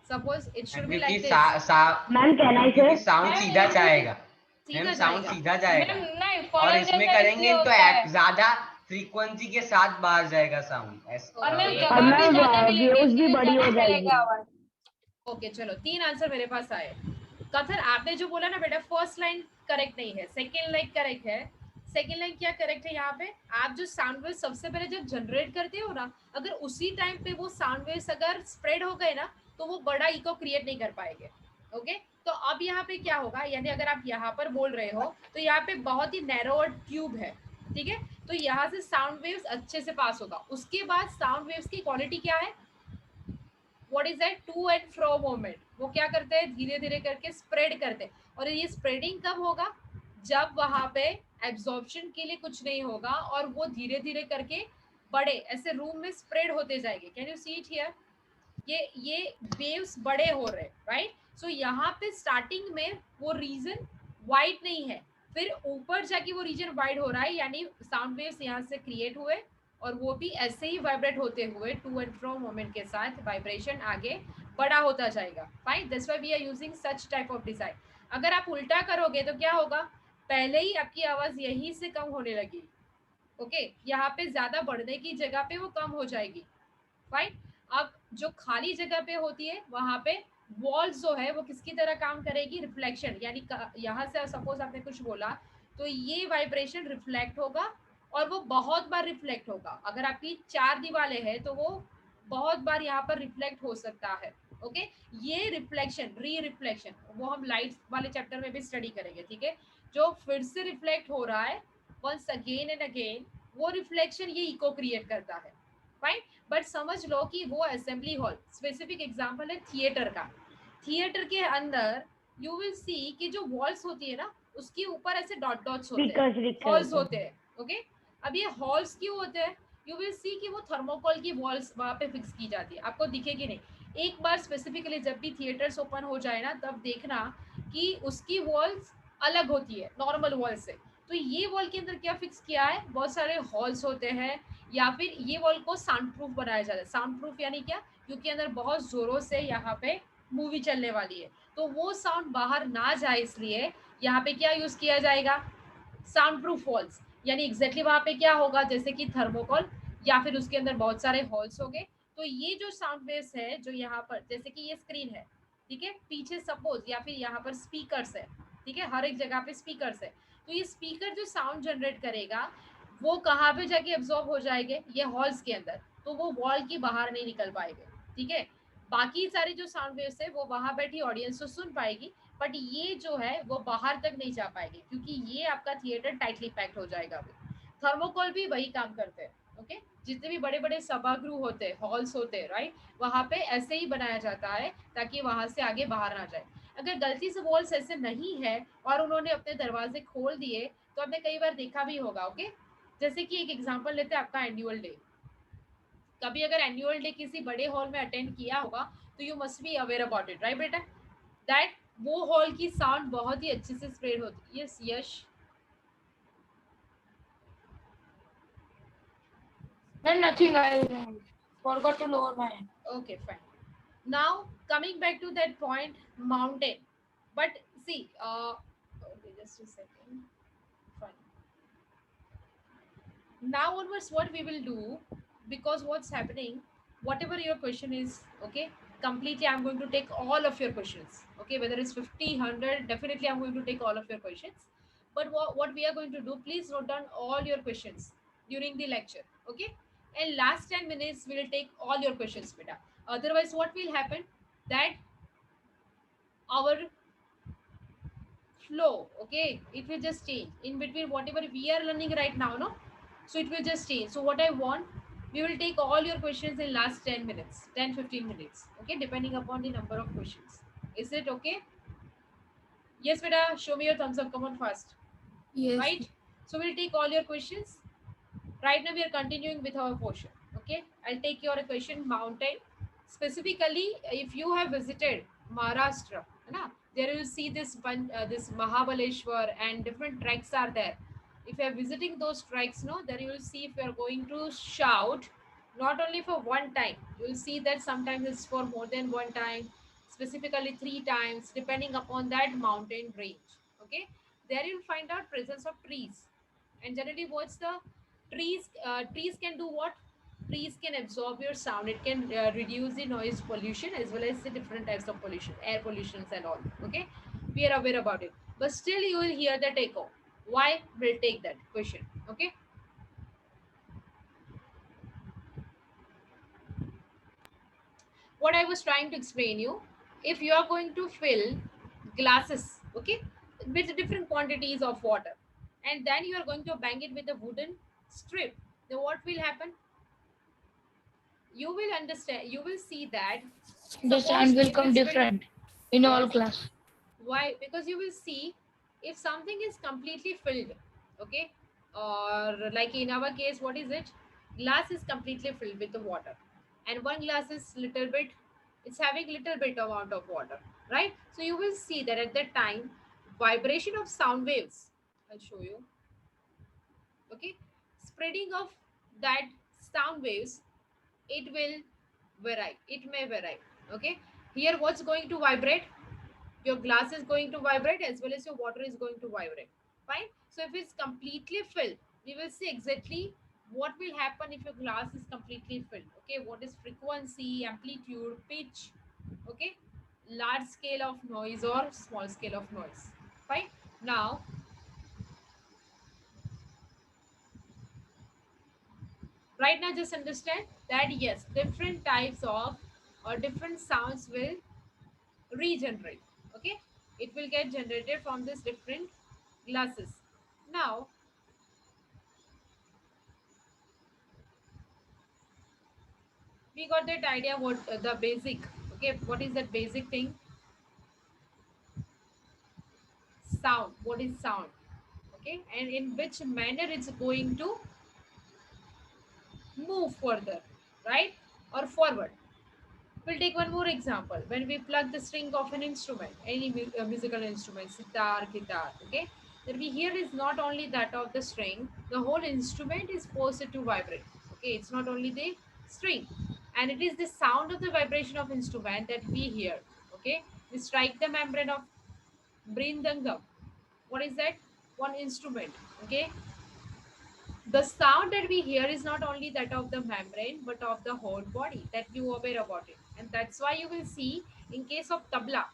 Suppose it should be like this. Ma'am, can I से? साउंड सीधा जाएगा, सीधा साउंड जाएगा. सीधा जाएगा, नहीं, और funnel इसमें जैसा करेंगे इसलिए तो होता है। ज्यादा फ्रीक्वेंसी के साथ बाहर जाएगा साउंड. और मैं Okay. और जगह भी मैम ज्यादा मिलेगी, व्यूज भी इसलिए बड़ी हो ज्यादा जाएगी. चलेगा आवाज. ओके, चलो 3 आंसर मेरे पास आए. कथर आपने जो बोला ना बेटा, फर्स्ट लाइन करेक्ट नहीं है, सेकेंड लाइन करेक्ट है। सेकेंड लाइन क्या करेक्ट है? यहाँ पे आप जो साउंड वेव सबसे पहले जब जनरेट करते हो ना, अगर उसी टाइम पे वो साउंड वेव्स अगर स्प्रेड हो गए ना, तो वो बड़ा इको क्रिएट नहीं कर पाएंगे। ओके, तो अब यहाँ पे क्या होगा, यानी अगर आप यहाँ पर बोल रहे हो तो यहाँ पे बहुत ही नैरो ट्यूब है, ठीक है, तो यहाँ से साउंड वेव्स अच्छे से पास होगा। उसके बाद साउंड वेव्स की क्वालिटी क्या है? What is that? To and fro movement. वो क्या करते हैं? धीरे धीरे करके स्प्रेड करते हैं। और ये स्प्रेडिंग कब होगा? जब वहां पे एब्जॉर्प्शन के लिए कुछ नहीं होगा और वो धीरे धीरे करके बड़े ऐसे रूम में स्प्रेड होते जाएंगे। Can you see it here? ये वेव्स बड़े हो रहे, राइट? सो यहाँ पे स्टार्टिंग में वो रीजन वाइड नहीं है, फिर ऊपर जाके वो रीजन वाइड हो रहा है, यानी साउंड वेव्स यहाँ से क्रिएट हुए और वो भी ऐसे ही वाइब्रेट होते हुए टू एंड फ्रो मोमेंट के साथ वाइब्रेशन आगे बड़ा होता जाएगा। Fine, that's why we are using such type of design. अगर आप उल्टा करोगे तो क्या होगा? पहले ही आपकी आवाज यहीं से कम होने लगी, ओके, यहाँ पे ज्यादा बढ़ने की जगह पे वो कम हो जाएगी। फाइन, अब जो खाली जगह पे होती है वहां पे वॉल्स जो है वो किसकी तरह काम करेगी? रिफ्लेक्शन, यानी यहाँ से सपोज आपने कुछ बोला तो ये वाइब्रेशन रिफ्लेक्ट होगा और वो बहुत बार रिफ्लेक्ट होगा। अगर आपकी 4 दीवारें हैं तो वो बहुत बार यहाँ पर रिफ्लेक्ट हो सकता है। ओके, ये रिफ्लेक्शन, री रिफ्लेक्शन, वो हम लाइट्स वाले चैप्टर में भी स्टडी करेंगे, ठीक है। जो फिर से रिफ्लेक्ट हो रहा है वंस अगेन एंड अगेन, वो रिफ्लेक्शन ये इको क्रिएट करता है। फाइन, बट समझ लो कि वो असेंबली हॉल, स्पेसिफिक एग्जांपल है थिएटर का। थिएटर के अंदर यू विल सी कि जो वॉल्स होती है ना, उसके ऊपर ऐसे डॉट डॉट्स होते हैं, हॉल्स होते हैं। ओके, अब ये हॉल्स क्यों होते हैं? यू विल सी कि वो थर्मोकोल की वॉल्स वहां पे फिक्स की जाती है, आपको दिखेगी नहीं। एक बार स्पेसिफिकली जब भी थिएटर्स ओपन हो जाए ना, तब देखना कि उसकी वॉल्स अलग होती है नॉर्मल वॉल से। तो ये वॉल के अंदर क्या फिक्स किया है? बहुत सारे हॉल्स होते हैं, या फिर ये वॉल को साउंड प्रूफ बनाया जाता है। साउंड प्रूफ यानी क्या? क्योंकि अंदर बहुत जोरों से यहाँ पे मूवी चलने वाली है, तो वो साउंड बाहर ना जाए, इसलिए यहाँ पे क्या यूज किया जाएगा? Sound proof walls. यानी एग्जैक्टली वहां पे क्या होगा? जैसे कि थर्मोकॉल, या फिर उसके अंदर बहुत सारे हॉल्स हो गए। तो ये जो साउंड वेव्स है जो यहाँ पर, जैसे कि ये स्क्रीन है, ठीक है, पीछे सपोज, या फिर यहाँ पर स्पीकर्स है, ठीक है, हर एक जगह पे स्पीकर्स है। तो ये स्पीकर जो साउंड जनरेट करेगा वो कहाँ पे जाके एब्जॉर्ब हो जाएंगे? ये हॉल्स के अंदर, तो वो वॉल की बाहर नहीं निकल पाएंगे, ठीक है। बाकी सारे जो साउंड वेव्स है वो वहां बैठी ऑडियंस तो सुन पाएगी, बट ये जो है वो बाहर तक नहीं जा पाएगी, क्योंकि ये आपका थिएटर टाइटली पैक्ड हो जाएगा। थर्मोकोल भी वही काम करते हैं। ओके, जितने भी बड़े बड़े सभागृह होते हैं, हॉल्स होते हैं, राइट, वहां पे ऐसे ही बनाया जाता है ताकि वहां से आगे बाहर ना जाए। अगर गलती से वॉल्स ऐसे नहीं है और उन्होंने अपने दरवाजे खोल दिए, तो आपने कई बार देखा भी होगा। ओके, जैसे कि एक एग्जांपल लेते हैं आपका एनुअल डे। कभी अगर एनुअल डे किसी बड़े हॉल में अटेंड किया होगा तो you must be aware about it, right बेटा, दैट वो हॉल की साउंड बहुत ही अच्छे से स्प्रेड होती है। Yes Yash, Then nothing, I forgot to lower my hand. okay, fine. Now coming back to that point, mountain. But see, okay, just a second. Fine. Now onwards what we will do, because what's happening, whatever your question is, okay, completely I'm going to take all of your questions. Okay, whether it's 50, 100, definitely I'm going to take all of your questions. But what we are going to do, please note down all your questions during the lecture. Okay, and last 10 minutes we will take all your questions, beta. Otherwise what will happen, that our flow, okay, it will just change in between whatever we are learning right now, no, so it will just change. So what I want, we will take all your questions in last 10 minutes, 10-15 minutes, okay, depending upon the number of questions. Is it okay? Yes beta, show me your thumbs up, come on fast. Yes. Right, so we'll take all your questions. Right now we are continuing with our portion. Okay, I'll take your question, mountain. Specifically, if you have visited Maharashtra, na, there you will see this one, this Mahabaleshwar, and different treks are there. If you are visiting those treks, no, then you will see if you are going to shout, not only for one time, you will see that sometimes it's for more than one time, specifically 3 times, depending upon that mountain range. Okay, there you will find out presence of trees, and generally, what's the trees? Trees can do what? Trees can absorb your sound. It can reduce the noise pollution as well as the different types of pollution, air pollutions and all. Okay, We are aware about it, but still you will hear that echo. Why? We'll take that question. Okay. What I was trying to explain you, if you are going to fill glasses, okay, with different quantities of water, and then you are going to bang it with a wooden strip, then what will happen? You will understand, you will see that, The sound suppose will if come it's filled. different in all Yes. class. Why? Because you will see, if something is completely filled, okay, or like in our case, what is it? Glass is completely filled with the water, and one glass is little bit, it's having little bit amount of water, right? So you will see that at that time, vibration of sound waves. I'll show you. Okay, spreading of that sound waves, it will vary. It may vary. Okay, here what's going to vibrate? Your glass is going to vibrate as well as your water is going to vibrate. Fine. So if it's completely filled, we will see exactly what will happen if your glass is completely filled. Okay, what is frequency, amplitude, pitch, okay, large scale of noise or small scale of noise. Fine. Now, right now, just understand that yes, different types of or different sounds will regenerate. Okay, it will get generated from this different glasses. Now, we got that idea what the basic, okay, what is that basic thing? Sound. What is sound? Okay, and in which manner it's going to move further, right, or forward. We'll take one more example. When we plug the string of an instrument, any musical instrument, sitar, guitar, okay, then we hear is not only that of the string, the whole instrument is forced to vibrate. Okay, it's not only the string, and it is the sound of the vibration of instrument that we hear. Okay, we strike the membrane of brindangam. What is that? One instrument. Okay, the sound that we hear is not only that of the membrane but of the whole body, that you aware about it. And that's why you will see in case of tabla,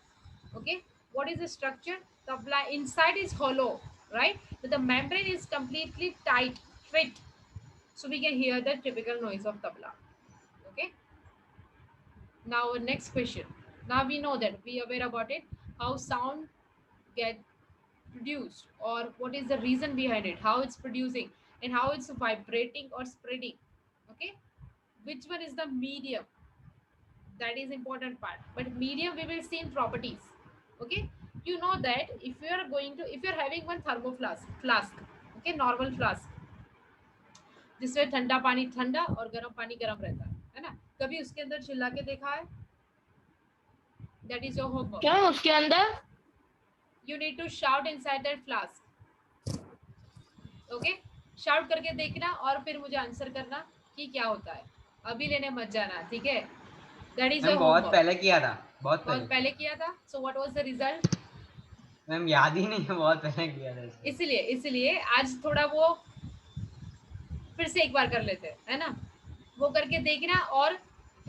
okay, what is the structure? Tabla inside is hollow, right, but the membrane is completely tight, fit, so we can hear the typical noise of tabla. Okay, now next question. Now we know that we aware about it, how sound get produced, or what is the reason behind it, how it's producing, and how it's vibrating or spreading. Okay, which one is the medium? That is important part, but medium we will see in properties. Okay, you know that if you are going to, if you're having one thermo flask, okay, normal flask, जिसमें ठंडा पानी ठंडा और गर्म पानी गर्म रहता है ना, कभी उसके अंदर चिल्ला के देखा है? That is your homework. क्या उसके अंदर? You need to shout inside that flask. Okay, shout करके देखना और फिर मुझे आंसर करना कि क्या होता है. अभी लेने मत जाना, ठीक है? दैट इज मैम योर बहुत होमवर्क. पहले किया था, बहुत बहुत पहले पहले किया था. So what was the result? Ma'am याद ही नहीं है, बहुत पहले किया था इसलिए। इसलिए आज थोड़ा वो फिर से एक बार कर लेते हैं, है ना? वो करके देखना और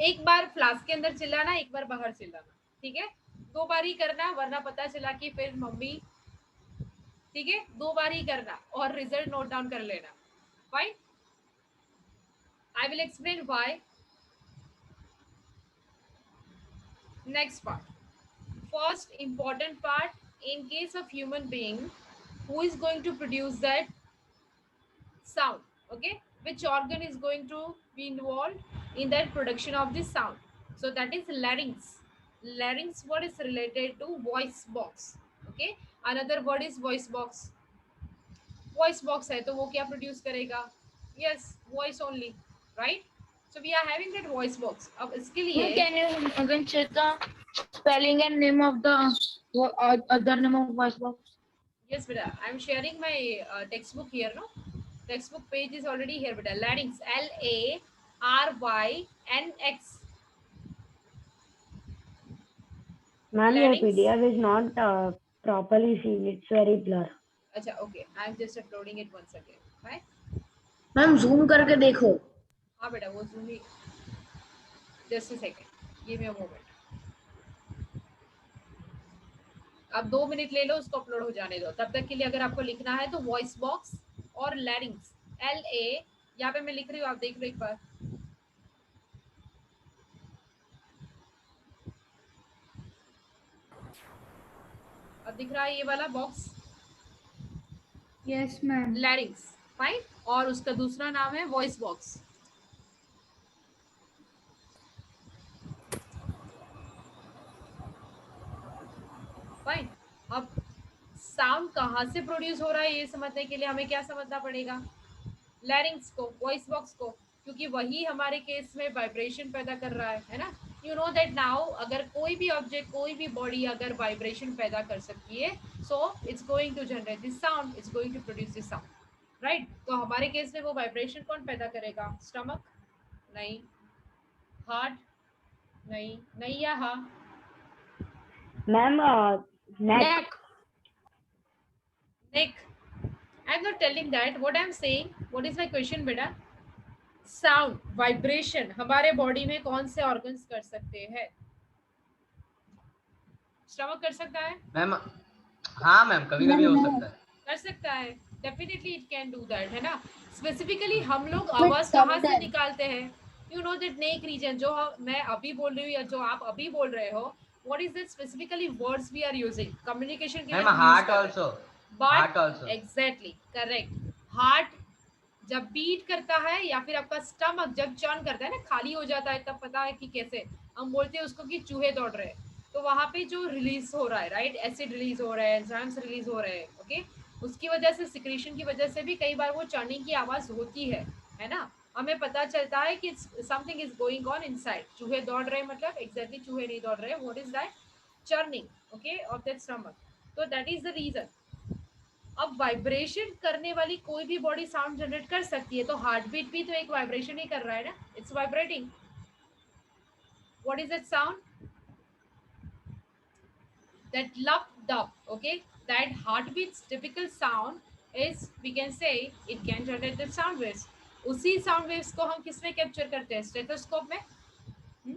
एक बार फ्लास्क के अंदर चिल्लाना, एक बार बाहर चिल्लाना, ठीक है? 2 बार ही करना, वरना पता चला कि फिर मम्मी, ठीक है, 2 बार ही करना और रिजल्ट नोट डाउन कर लेना. Fine, I will explain why. Next part. First important part, in case of human being, who is going to produce that sound? Okay, which organ is going to be involved in that production of this sound? So that is larynx. Larynx word is related to voice box. Okay, another word is voice box. Voice box है तो वो क्या produce करेगा? Yes, voice only, right? So we are having that voice box. अब इसके लिए Can you again check the spelling and name of the other name of voice box? yes, beta. I'm sharing my textbook here, no? Textbook page is already here, beta. Larynx, LARYNX. Ma'am, your Larynx. PDF is not properly seen. It's very blur. अच्छा, okay. I'm just uploading it once again. Right? Ma'am zoom करके देखो. हाँ बेटा, वो zoom he. Just a second. Give me a moment. अब 2 minute ले लो, उसको upload हो जाने दो। तब तक के लिए अगर आपको लिखना है तो वॉइस बॉक्स और लैरिंग्स, LA यहाँ पे मैं लिख रही हूँ, आप देख लो एक बार। अब दिख रहा है ये वाला बॉक्स, Yes, ma'am. लैरिंग्स, फाइन। और उसका दूसरा नाम है वॉइस बॉक्स। फाइन। अब साउंड कहाँ से प्रोड्यूस हो रहा है ये समझने के लिए हमें क्या समझना पड़ेगा, लैरिंग्स को, वॉइस बॉक्स को, क्योंकि वही हमारे केस में वाइब्रेशन पैदा कर रहा है ना। यू नो दैट नाउ अगर कोई भी ऑब्जेक्ट, कोई भी बॉडी अगर वाइब्रेशन पैदा कर सकती है, so it's going to generate this sound, it's going to produce this sound, right. तो हमारे केस में वो वाइब्रेशन कौन पैदा करेगा, स्टमक? नहीं। हार्ट? नहीं। नहीं या हाँ? Ma'am neck. Neck. Neck? I am not telling that, what I am saying, what is my question बेटा? साउंड वाइब्रेशन हमारे बॉडी में कौन से ऑर्गन्स कर सकते हैं? स्टमक कर सकता है? मैम हाँ मैम, कभी कभी हो सकता है। कर सकता है, definitely it can do that, है ना। स्पेसिफिकली हम लोग But आवाज कहाँ से sometimes निकालते हैं? You know that neck region, जो मैं अभी बोल रही हूँ या जो आप अभी बोल रहे हो, what is that specifically words we are using, communication के लिए मैम हम यूज हार्ट कर रहे ऑल्सो, हैं। Heart but also. Exactly correct, heart जब बीट करता है या फिर आपका स्टमक जब चर्न करता है ना, खाली हो जाता है, तब पता है कि कैसे हम बोलते हैं उसको कि चूहे दौड़ रहे हैं। तो वहां पे जो रिलीज हो रहा है, राइट, एसिड रिलीज हो रहा है, एंजाइम्स रिलीज हो रहे हैं, ओके, उसकी वजह से, सिक्रीशन की वजह से भी कई बार वो चर्निंग की आवाज होती है ना। हमें पता चलता है कि something is going on inside, चूहे दौड़ रहे हैं, मतलब एग्जैक्टली चूहे नहीं दौड़ रहे, what is that, churning okay of that stomach. तो दैट इज द रीजन। अब वाइब्रेशन करने वाली कोई भी बॉडी साउंड जनरेट कर सकती है, तो हार्ट बीट भी तो एक वाइब्रेशन ही कर रहा है ना, it's vibrating. What is that sound, that lup dup, okay, that heartbeat's typical sound is, we can say, it can generate the sound waves। उसी साउंड वेव्स को हम किस में कैप्चर करते हैं, स्टेथोस्कोप में। हम्म?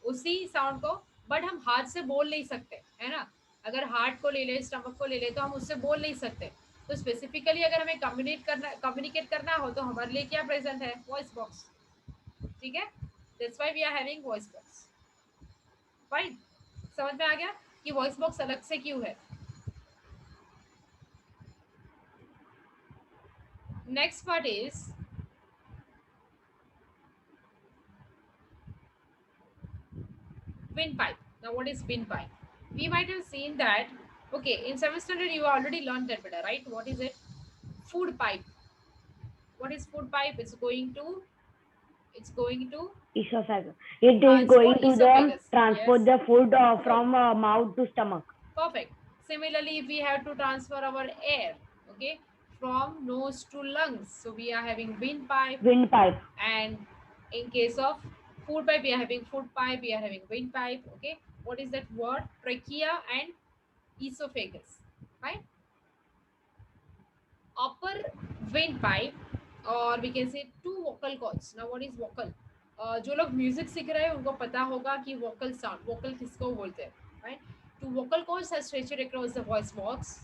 उसी साउंड को, बट हम हाथ से बोल नहीं सकते, है ना। अगर हार्ट को ले ले, स्टमक को ले ले, तो हम उससे बोल नहीं सकते। तो स्पेसिफिकली अगर हमें कम्युनिकेट करना हो तो हमारे लिए क्या प्रेजेंट है, वॉइस बॉक्स, ठीक है। That's why we are having voice box, fine. समझ में आ गया कि वॉइस बॉक्स अलग से क्यों है। Next part is windpipe. Now, what is windpipe? We might have seen that. Okay, in 7th standard, you already learned that better, right? What is it? Food pipe. What is food pipe? It's going to. Esophagus. It is Transport going to the esophagus. transport Yes. the food Good. from mouth to stomach. Perfect. Similarly, if we have to transfer our air, okay, from nose to lungs, so we are having windpipe. Windpipe. And in case of food pipe, we are having food pipe, we are having windpipe, okay. What is that word, trachea and esophagus, right? Upper windpipe, or we can say two vocal cords। now what is vocal, जो लोग music सीख रहे हैं उनको पता होगा कि vocal sound, vocal किसको बोलते हैं, right. Two vocal cords are stretched across the voice box.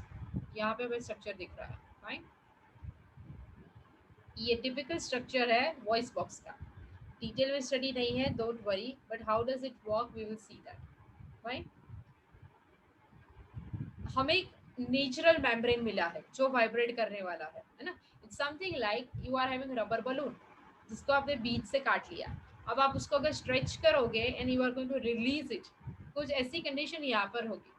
यहाँ पे हमें स्ट्रक्चर दिख रहा है, राइट। ये टिपिकल स्ट्रक्चर है वॉइस बॉक्स का। डिटेल में स्टडी नहीं है, don't worry, but how does it work we will see that, right. हमें एक नेचुरल मेम्ब्रेन मिला है जो वाइब्रेट करने वाला है ना। It's something like you are having rubber balloon, जिसको आपने बीच से काट लिया। अब आप उसको अगर स्ट्रेच करोगे and you are going to release it, कुछ ऐसी कंडीशन यहाँ पर होगी,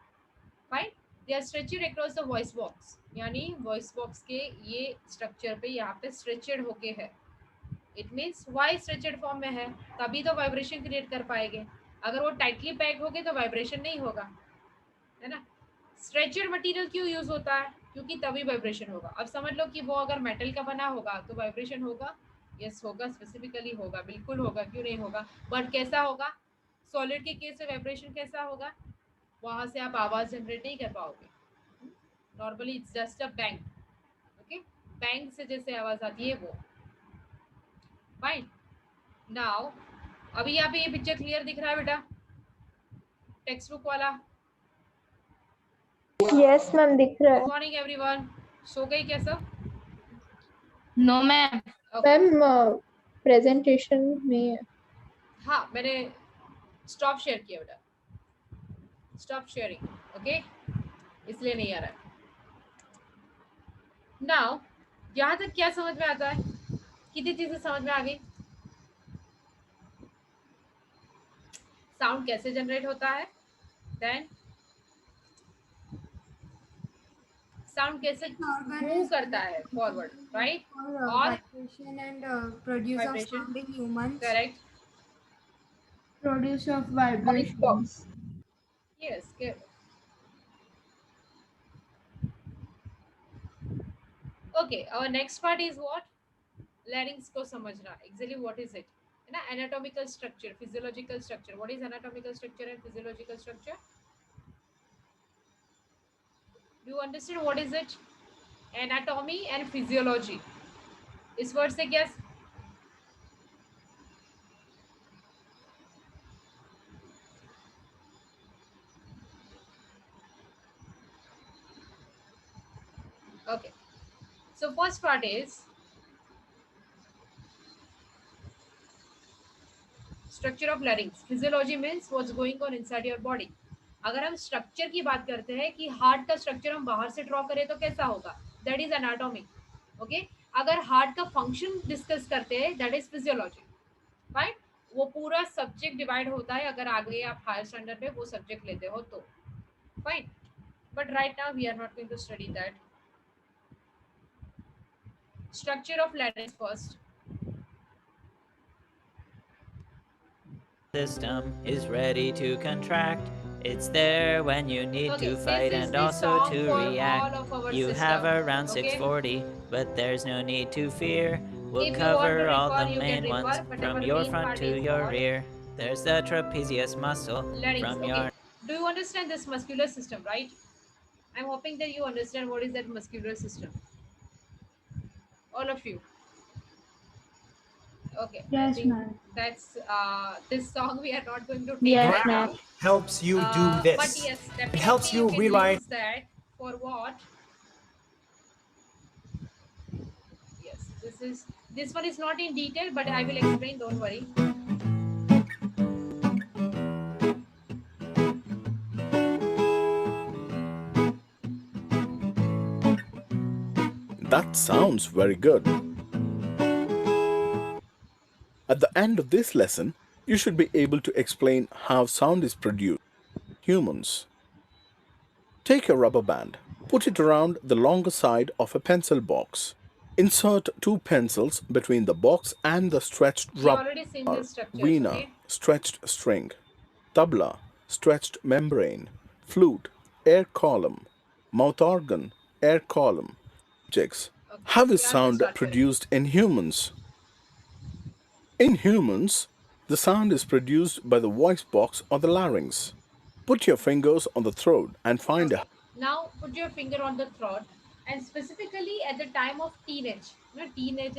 fine. They are stretched across the voice box, यानी वॉइस बॉक्स के ये स्ट्रक्चर पे यहाँ पे स्ट्रेचड होके है। It means why stretched form में है, तभी तो वाइब्रेशन क्रिएट कर पाएंगे। अगर वो टाइटली पैक हो गए तो वाइब्रेशन नहीं होगा, है ना। स्ट्रेचड मटेरियल क्यों यूज होता है, क्योंकि तभी वाइब्रेशन होगा। अब समझ लो कि वो अगर मेटल का बना होगा तो वाइब्रेशन होगा, यस होगा, स्पेसिफिकली होगा, बिल्कुल होगा, क्यों नहीं होगा। बट कैसा होगा, सॉलिड के केस में वाइब्रेशन कैसा होगा, वहां से आप आवाज जनरेट नहीं कर पाओगे। Normally it's just a bang, okay, bang से जैसे आवाज आती है वो, फाइन। नाउ अभी यहाँ पे ये पिक्चर क्लियर दिख रहा है बेटा, टेक्स्ट बुक वाला, Yes, ma'am, दिख रहा गुड है. Morning everyone. सो गई क्या सब? No, ma'am. Okay. Ma'am presentation नहीं है. हाँ, मैंने स्टॉप शेयर किया बेटा. Stop sharing. ओके, इसलिए नहीं आ रहा है. नाउ यहाँ तक क्या समझ में आता है? कितनी चीजें समझ में आ गई? साउंड कैसे जनरेट होता है, देन साउंड कैसे मूव करता है फॉरवर्ड, राइट? और vibration and produce of vibration, sound in humans. Correct. Produce of vibrations. Yes. Okay, our next part is what? Larynx को समझना. Actually what is it? है ना, anatomical structure, physiological structure. What is anatomical structure and physiological structure? Do you understand what is it? Anatomy and physiology. इस word से क्या? Okay. So first part is structure of larynx. Physiology means what's going on inside your body. अगर हम structure की बात करते हैं कि हार्ट का स्ट्रक्चर हम बाहर से ड्रॉ करें तो कैसा होगा, दैट इज एनाटॉमी. ओके, अगर हार्ट का फंक्शन डिस्कस करते हैं दैट इज फिजियोलॉजी. राइट, वो पूरा सब्जेक्ट डिवाइड होता है अगर आगे आप हायर स्टैंडर्ड में वो सब्जेक्ट लेते हो तो. Fine, but right now we are not going to study that. Structure of larynx first. System is ready to contract. It's there when you need Okay, to this fight is and the also song to for all react. of our You system, have around okay? 640, but there's no need to fear. We'll If you want cover to all the refer, you can main refer, ones but from our your main front part to is your what? rear. There's the trapezius muscle Larynx. from Okay. your Do you understand this muscular system, right? I'm hoping that you understand what is that muscular system. All of you. Okay. I Yes, think ma'am. that's this song we are not going to take Yes, right ma'am. now. Helps you do this. But yes, definitely It helps you can realize. use that for what? Yes, this one is not in detail, but I will explain. Don't worry. That sounds very good. At the end of this lesson, you should be able to explain how sound is produced in humans. Take a rubber band, put it around the longer side of a pencil box. Insert two pencils between the box and the stretched We rubber. already seen this structure. Veena, Okay. stretched string. Tabla, stretched membrane. Flute, air column. Mouth organ, air column. Objects. Okay. How is यहाँ से sound start करें. produced in humans? In humans, the sound is produced by the voice box or the larynx. Put your fingers on the throat and find a. Okay. Now put your finger on the throat, and specifically at the time of teenage, teenage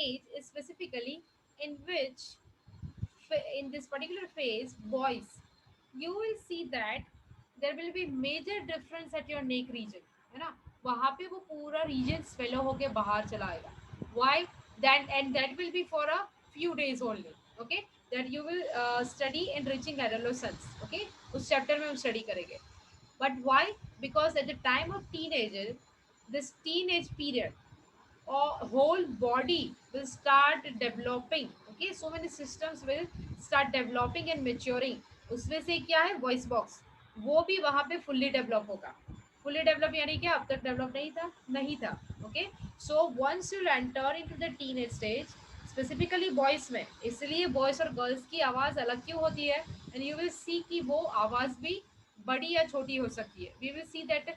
age is specifically in which in this particular phase, boys, you will see that there will be major difference at your neck region, है ना? वहाँ पे वो पूरा region swallow होके बाहर चला आएगा. Why? That will be for a few days only. Okay, that you will study enriching adolescence. Okay, उस chapter में हम study करेंगे. But why? Because at the time of teenager, this teenage period, or whole body will start developing. Okay, so many systems will start developing and maturing. उसमें से क्या है, voice box, वो भी वहाँ पे फुल्ली डेवलप होगा. फुल्ली डेवलप यानी क्या, अब तक डेवलप नहीं था. Okay, so once you enter into the teenage stage, specifically boys में, इसलिए बॉयज और गर्ल्स की आवाज़ अलग क्यों होती है, एंड यू विल सी कि वो आवाज़ भी बड़ी या छोटी हो सकती है. We will see that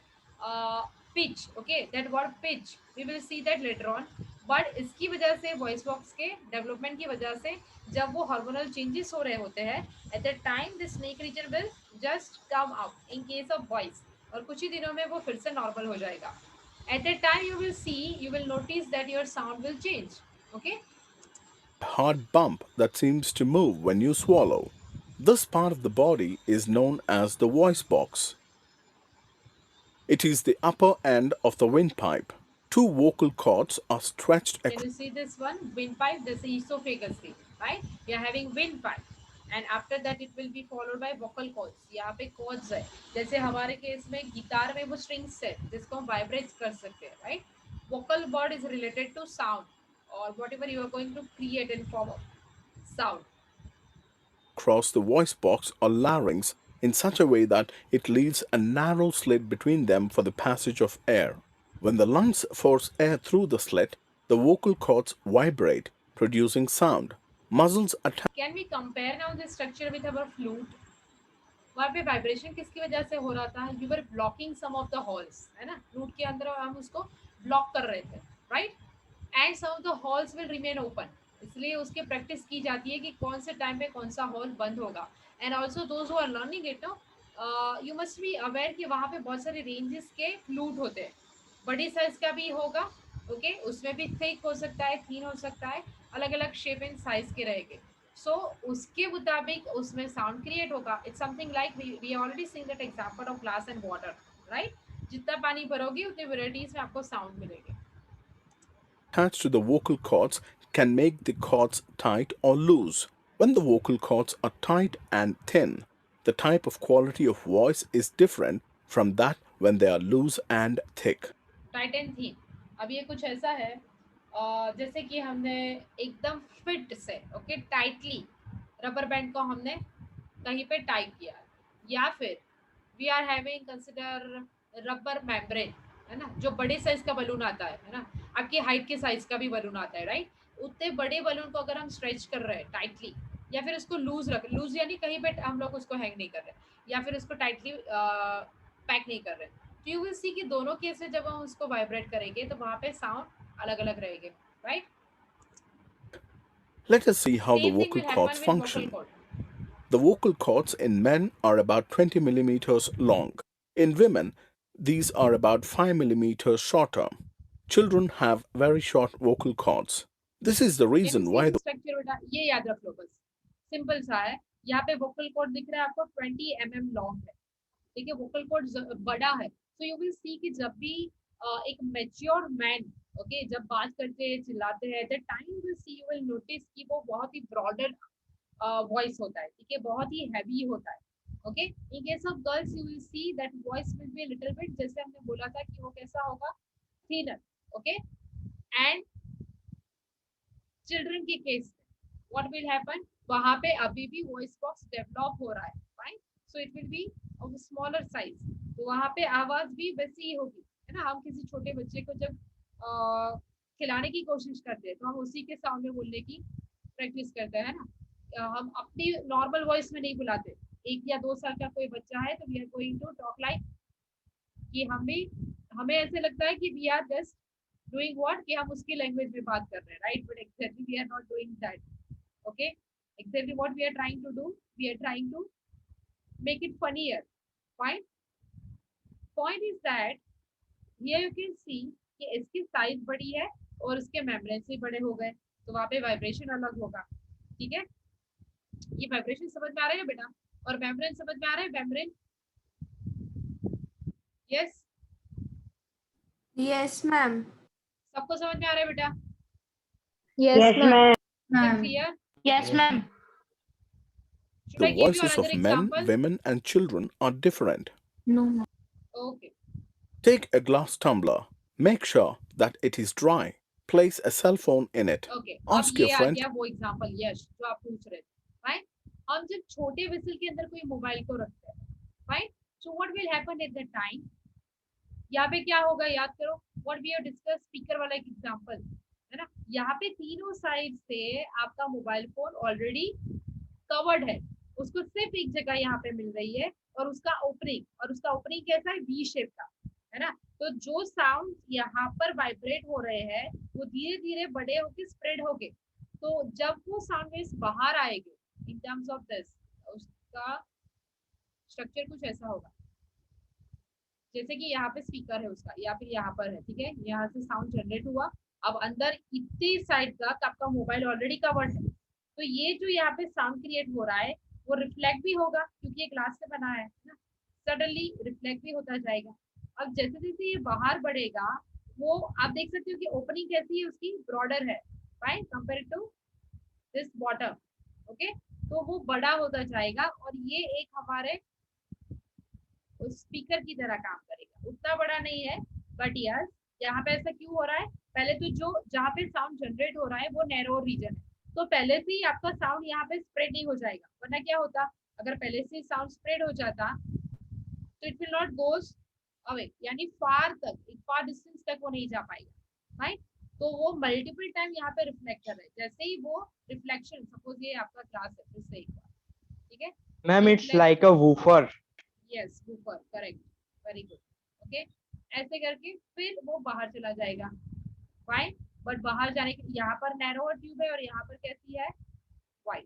pitch. Okay, that word pitch we will see that later on. But इसकी वजह से, वॉइस बॉक्स के डेवलपमेंट की वजह से, जब वो हार्मोनल चेंजेस हो रहे होते हैं, at the time this snake region will just come out in case of boys, और कुछ ही दिनों में वो फिर से नॉर्मल हो जाएगा. Eight the time you will notice that your sound will change. Okay, hard bump that seems to move when you swallow. This part of the body is known as the voice box. It is the upper end of the windpipe. Two vocal cords are stretched Can you see this one? Windpipe, this is esophagus, right? We are having windpipe. And after that it will be followed by vocal cords. यहाँ पे cords है. जैसे हमारे case में guitar में वो strings है जिसको हम vibrate कर सकते हैं, right? Vocal cord is related to sound or whatever you are going to create in form of sound. across the voice box or larynx in such a way that it leaves a narrow slit between them for the passage of air. When the lungs force air through the slit, the vocal cords vibrate, producing sound. Muscles attach Can we compare now this structure with our flute? वहाँ पे vibration किसकी वजह से हो रहा था? You were blocking some of the holes, है ना? फ्लूट के अंदर हम उसको ब्लॉक कर रहे थे, right? And some of the holes will remain open, इसलिए उसकी प्रैक्टिस की जाती है कि कौन से टाइम पे कौन सा हॉल बंद होगा. And also those who are learning it know, you must be aware कि वहाँ पे बहुत सारे रेंजेस के फ्लूट होते हैं. बड़ी साइज का भी होगा, ओके, उसमें भी थिक हो सकता है, थीन हो सकता है, अलग अलग शेप एंड साइज के रहेंगे. सो उसके मुताबिक उसमें साउंड क्रिएट होगा. It's something like we already seen that example of glass and water, right? जितना पानी भरोगे उतने वेराइटीज में आपको साउंड मिलेंगे. attached to the vocal cords can make the cords tight or loose. When the vocal cords are tight and thin, the type of quality of voice is different from that when they are loose and thick. Tight and थीन, अब ये कुछ ऐसा है जैसे कि हमने एकदम fit से, ओके, टाइटली रबर बैंड को हमने कहीं पे टाइट किया, या फिर we are having consider rubber membrane, है ना, जो बड़े साइज का बलून आता है ना, आपकी हाइट के साइज का भी बलून आता है, राइट? उतने बड़े बलून को अगर हम स्ट्रेच कर रहे हैं टाइटली, या फिर उसको लूज यानी कहीं पे हम लोग उसको हैंग नहीं कर रहे, या फिर उसको टाइटली पैक नहीं कर रहे, तो यू विल सी कि दोनों केस में जब हम उसको वाइब्रेट करेंगे तो वहाँ पे साउंड अलग अलग रहेंगे, right? Let us see how the same thing vocal will happen cords with vocal function. Cord. The vocal cords in men are about 20 millimeters long. In women, these are about 5 millimeters shorter. Children have very short vocal cords. This is the can you reason see why the the structure बेटा? ये याद रख लो, बस simple सा है. यहाँ पे vocal cord दिख रहा है आपको 20 mm लॉन्ग है, ठीक है, वोकल कॉर्ड बड़ा है. सो यू विल सी कि जब भी एक मैच्योर मैन, ओके, जब बात करते हैं, चिल्लाते हैं, the time will see, you will notice कि वो बहुत ही ब्रॉडर वॉइस होता है, ठीक है, बहुत ही हैवी होता है, okay. In case of girls you will see that voice will be little bit, जैसे हमने बोला था कि वो कैसा होगा, थिनर, ओके. एंड चिल्ड्रन के केस में व्हाट विल हैपन, वहां पे अभी भी वॉइस बॉक्स डेवलप हो रहा है, fine. So it will be of smaller size, तो वहां पे आवाज भी वैसी ही होगी, है ना. हम किसी छोटे बच्चे को जब खिलाने की कोशिश करते हैं तो हम उसी के साउंड में बोलने की प्रैक्टिस करते हैं ना. हम अपनी नॉर्मल वॉइस में नहीं बुलाते. 1 या 2 साल का कोई बच्चा है तो we are going to talk like कि हमें ऐसे लगता है कि we are just doing what, कि हम उसकी लैंग्वेज में बात कर रहे हैं, right? But actually we are not doing that, okay. Actually what we are trying to do, we are trying to make it funnier, fine. Point is that here you can see कि इसकी size बड़ी है और उसके membrane से बड़े हो गए, तो वहाँ पे वाइब्रेशन अलग होगा, ठीक है. ये वाइब्रेशन समझ में आ रहा है बेटा? और मेम्ब्रेन समझ में आ रहा है? Membrane, yes, Yes, ma'am. सबको समझ में आ रहा है बेटा? Yes, ma'am. Clear? Yes, ma'am. Should the I give you voices another of men, example? women, and children are different. No, ma'am. Okay. Take a glass tumbler. Make sure that it is dry. Place a cell phone in it. Okay. अब Ask ये your uh friend गया वो example, yes, जो आप पूछ रहे थे, fine. हम जब छोटे वेसल के अंदर कोई मोबाइल को रखते हैं, fine, so what will happen at the time, यहाँ पे क्या होगा, याद करो what we have discuss, speaker वाला एक एग्जांपल है ना. यहाँ पे तीनों साइड से आपका मोबाइल फोन ऑलरेडी कवर्ड है, उसको सिर्फ एक जगह यहाँ पे मिल रही है, और उसका ओपनिंग कैसा है, वी शेप का, है ना. तो जो साउंड यहाँ पर वाइब्रेट हो रहे हैं वो धीरे धीरे बड़े होके स्प्रेड होके, तो जब वो साउंड वेव्स बाहर आएंगे इन टर्म्स ऑफ दिस, उसका स्ट्रक्चर कुछ ऐसा होगा, जैसे कि यहाँ पे स्पीकर है उसका, या फिर यहाँ पर है, ठीक है, यहाँ से साउंड जनरेट हुआ, अब अंदर इतनी साइड तक आपका मोबाइल ऑलरेडी कवर्ड है, तो ये जो यहाँ पे साउंड क्रिएट हो रहा है वो रिफ्लेक्ट भी होगा, क्योंकि ये ग्लास से बना है ना, सडनली रिफ्लेक्ट भी होता जाएगा, अब जैसे जैसे ये बाहर बढ़ेगा, वो आप देख सकते हो कि ओपनिंग कैसी है उसकी, ब्रॉडर है, right, compare to this bottom. Okay, तो वो बड़ा होता जाएगा और ये एक हमारे स्पीकर की तरह काम करेगा। उतना बड़ा नहीं है, बट यस, यहाँ पे ऐसा क्यों हो रहा है, पहले तो जो जहाँ पे साउंड जनरेट हो रहा है वो नैरो रीजन है, तो पहले से ही आपका साउंड यहाँ पे स्प्रेड नहीं हो जाएगा। वरना क्या होता, अगर पहले से साउंड स्प्रेड हो जाता तो it will not goes away, यानी फार तक, एक फार डिस्टेंस तक वो नहीं जा पाएगा, राइट। तो वो मल्टीपल टाइम यहाँ पे रिफ्लेक्ट कर रहे हैं, जैसे ही वो रिफ्लेक्शन, सपोज ये आपका क्लास है, फिर से एक बार, ठीक है Ma'am, it's like a woofer. Yes, ऊपर, करेक्ट, वेरी गुड। ओके, ऐसे करके फिर वो बाहर चला जाएगा, फाइन। बट बाहर जाने के यहाँ पर नैरो ट्यूब है और यहाँ पर कैसी है, वाइड।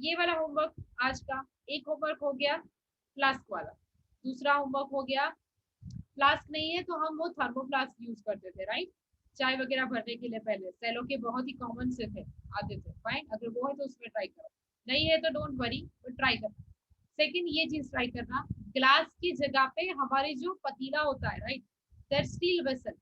ये वाला होमवर्क आज का, एक होमवर्क हो गया फ्लास्क वाला। दूसरा होमवर्क हो गया, फ्लास्क नहीं है तो हम वो थर्मोफ्लास्क यूज करते थे, राइट, चाय वगैरह भरने के लिए। पहले सेलो के बहुत ही कॉमन से थे, आते थे, फाइन। अगर वो है तो उसमें ट्राई करो, नहीं है तो डोंट वरी, बट ट्राई करना। सेकंड ये चीज ट्राई करना, ग्लास की जगह पे हमारी जो पतीला होता है, राइट, दैट स्टील वेसल,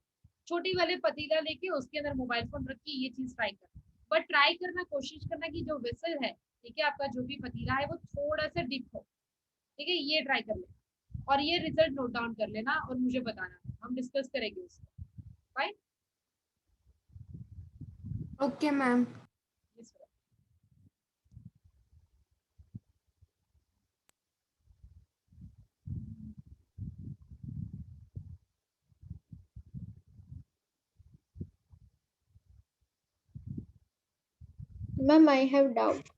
छोटी वाले पतीला लेके उसके अंदर मोबाइल फोन रख के ये चीज ट्राई करना। बट ट्राई करना, कोशिश करना कि जो वेसल है, ठीक है, आपका जो भी पतीला है वो थोड़ा सा डिप हो, ठीक है, ये ट्राई कर ले और ये रिजल्ट नोट डाउन कर लेना और मुझे बताना, हम डिस्कस करेंगे उसको, fine. Okay, ma'am. Ma'am, I have doubt.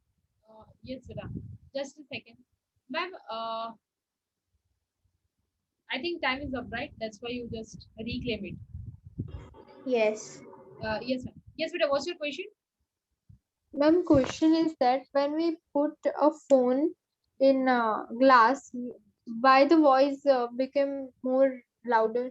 Yes, Sudha. Just a second. Ma'am, I think time is up, right? That's why you just reclaim it. Yes. Yes, ma'am. Yes, Sudha, what's your question? Ma'am, question is that when we put a phone in glass, why the voice became more louder?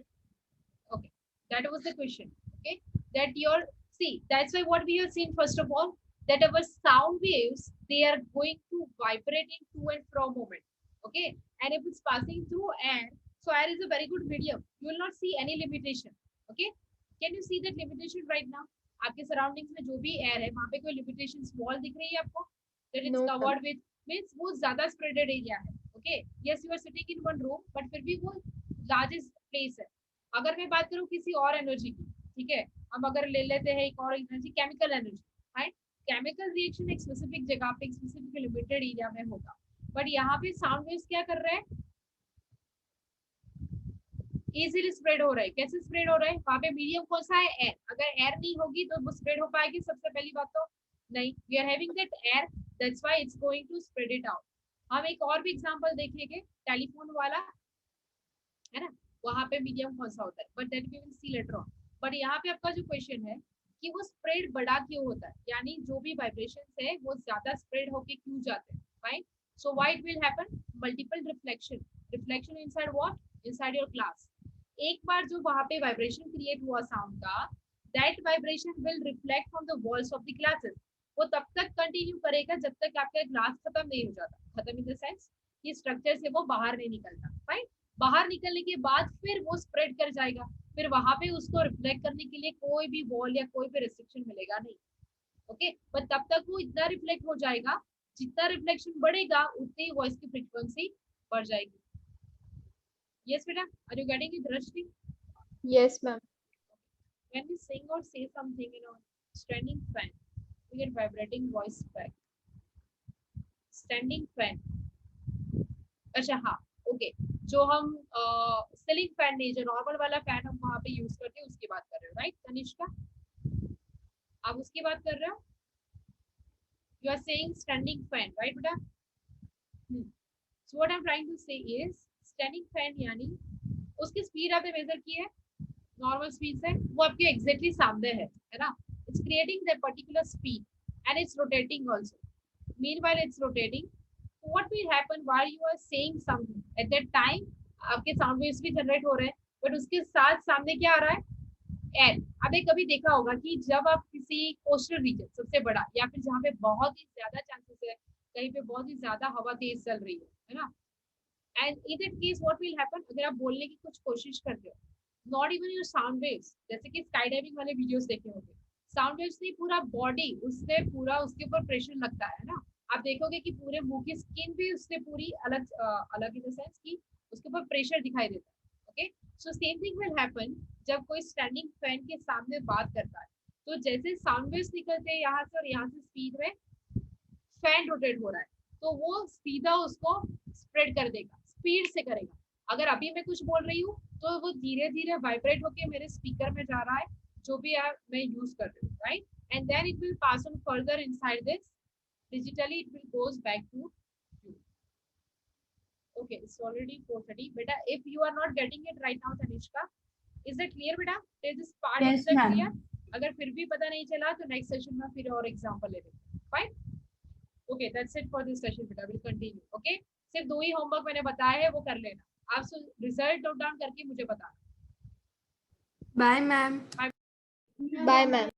Okay, that was the question. Okay, that your, see, that's why what we have seen first of all, that our sound waves, they are going to vibrate in to and from moment. Okay, and if it's passing through air, so air is a very good medium, you will not see any limitation. Okay, can you see that limitation right now? आपके surroundings में जो भी air है वहाँ पे कोई limitation small दिख रही है आपको, that it's No, covered with, means वो ज्यादा स्प्रेडेड एरिया है। Okay, yes, you are sitting in one room, but फिर भी वो लार्जेस्ट प्लेस है। अगर मैं बात करूँ किसी और एनर्जी की, ठीक है, हम अगर ले लेते हैं एक और energy, chemical energy, right, chemical reaction एक स्पेसिफिक जगह पे, एक स्पेसिफिक लिमिटेड एरिया में होगा, बट यहाँ पे साउंड वेव्स क्या कर रहे हैं, इजीली स्प्रेड हो रहा है। कैसे स्प्रेड हो रहा है, वहाँ पे मीडियम कौन सा है, एयर। अगर एयर नहीं होगी तो वो स्प्रेड हो पाएगी, सबसे पहली बात तो नहीं, we are having that air, that's why it's going to spread it out. हम एक और भी एग्जांपल देखेंगे, टेलीफोन वाला है ना, वहाँ पे मीडियम कौन सा होता है, but that we will see later on. But यहाँ पे आपका जो क्वेश्चन है कि वो स्प्रेड बड़ा क्यों होता है, यानी जो भी वाइब्रेशंस है वो ज्यादा स्प्रेड होके क्यों जाते हैं, right. So why it will happen, multiple reflection, reflection inside what, inside your class. एक बार जो वहाँ पे वाइब्रेशन क्रिएट हुआ साउंड का, that vibration will reflect from the walls of the classes. वो तब तक कंटिन्यू करेगा जब तक आपका ग्लास खत्म नहीं हो जाता, खत्म इन द सेंस कि स्ट्रक्चर से वो बाहर नहीं निकलता, राइट। बाहर निकलने के बाद फिर वो स्प्रेड कर जाएगा, फिर वहां पे उसको रिफ्लेक्ट करने के लिए कोई भी वॉल या कोई भी रिस्ट्रिक्शन मिलेगा नहीं। ओके, पर तब तक वो इतना रिफ्लेक्ट हो जाएगा, जितना रिफ्लेक्शन बढ़ेगा उतनी ही वॉइस की फ्रीक्वेंसी बढ़ जाएगी। Yes, beta. Are you getting it, Drashti? Yes, ma'am. When we sing or say something, standing fan, we get vibrating voice back. Standing fan. अच्छा हाँ, ओके, जो हम सीलिंग फैन नहीं, जो नॉर्मल वाला फैन हम वहाँ पे यूज करते हैं उसकी बात कर रहे हो, राइट तनिष्का, आप उसकी बात कर रहे हो, you are saying standing fan, right बेटा। So what I am trying to say is, standing fan यानी उसकी स्पीड आपने मेजर की है नॉर्मल स्पीड से, वो आपके एग्जैक्टली सामने है ना, it's creating that particular speed and it's rotating also, meanwhile it's rotating. what will happen while you are saying something at that time, आपके साउंड वेव्स भी जनरेट हो रहे हैं, बट उसके साथ सामने क्या आ रहा है, एयर। अबे कभी देखा होगा कि जब आप किसी कोस्टल रीजन सबसे बड़ा या फिर जहाँ पे बहुत ही ज्यादा चांसेस है कहीं पे बहुत ही ज्यादा हवा तेज चल रही है ना, and in that case what will happen, अगर आप बोलने की कुछ कोशिश करते हो not even your sound waves, जैसे कि स्काई डाइविंग वाले वीडियोस देखे होंगे, साउंड वेव्स नहीं पूरा बॉडी उससे पूरा उसके ऊपर प्रेशर लगता है ना, आप देखोगे कि पूरे मुंह की स्किन भी उससे पूरी अलग अलग इन द सेंस कि उसके ऊपर प्रेशर दिखाई देता है। Okay, so same thing will happen जब कोई स्टैंडिंग फैन के सामने बात करता है, तो जैसे साउंड वेव्स निकलते हैं यहाँ से और यहाँ से स्पीड में फैन रोटेट हो रहा है, तो वो सीधा उसको स्प्रेड कर देगा, स्पीड से करेगा। अगर अभी मैं कुछ बोल रही हूँ तो वो धीरे धीरे वाइब्रेट होके मेरे स्पीकर में जा रहा है, जो भी मैं यूज कर रही हूँ, right, and then it will pass on further inside this, digitally it will goes back to you. Okay, it's already 4:30 beta, if you are not getting it right now Tanishka, is that clear beta, till this part Yes, is that ma'am. clear? अगर फिर भी पता नहीं चला तो next session में फिर और एग्जांपल ले लेंगे, fine. Okay, that's it for this session बेटा, विल कंटिन्यू। ओके, सिर्फ 2 ही होमवर्क मैंने बताया है, वो कर लेना, आप रिजल्ट नोट डाउन करके मुझे बताना। Bye, ma'am. Bye, ma'am.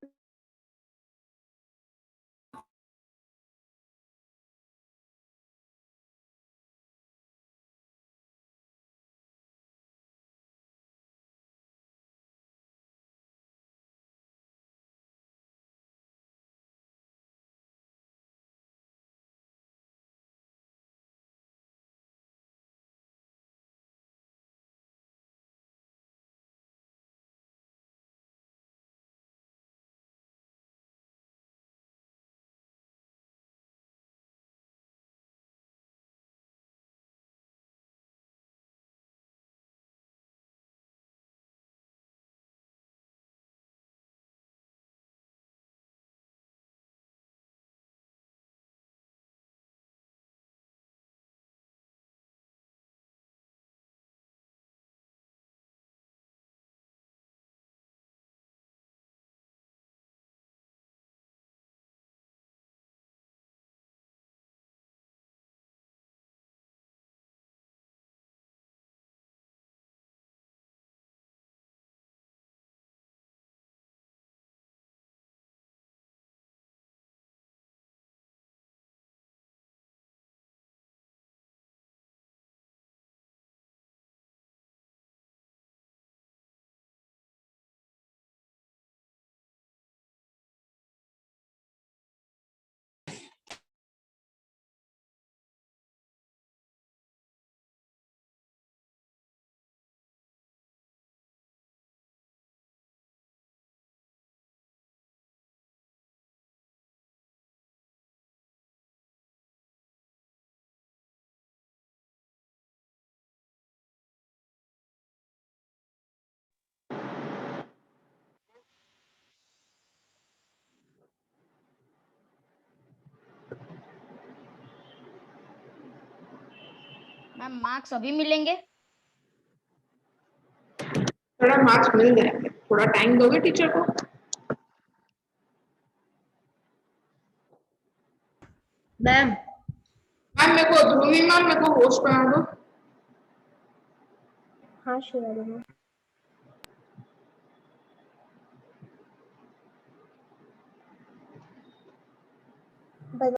Ma'am marks अभी मिलेंगे? थोड़ा मार्क्स मिल जाएंगे, थोड़ा टाइम दोगे टीचर को? मैम मेरे को ध्रुवी मैम मेरे को होस्ट बना दो। हाँ श्योर।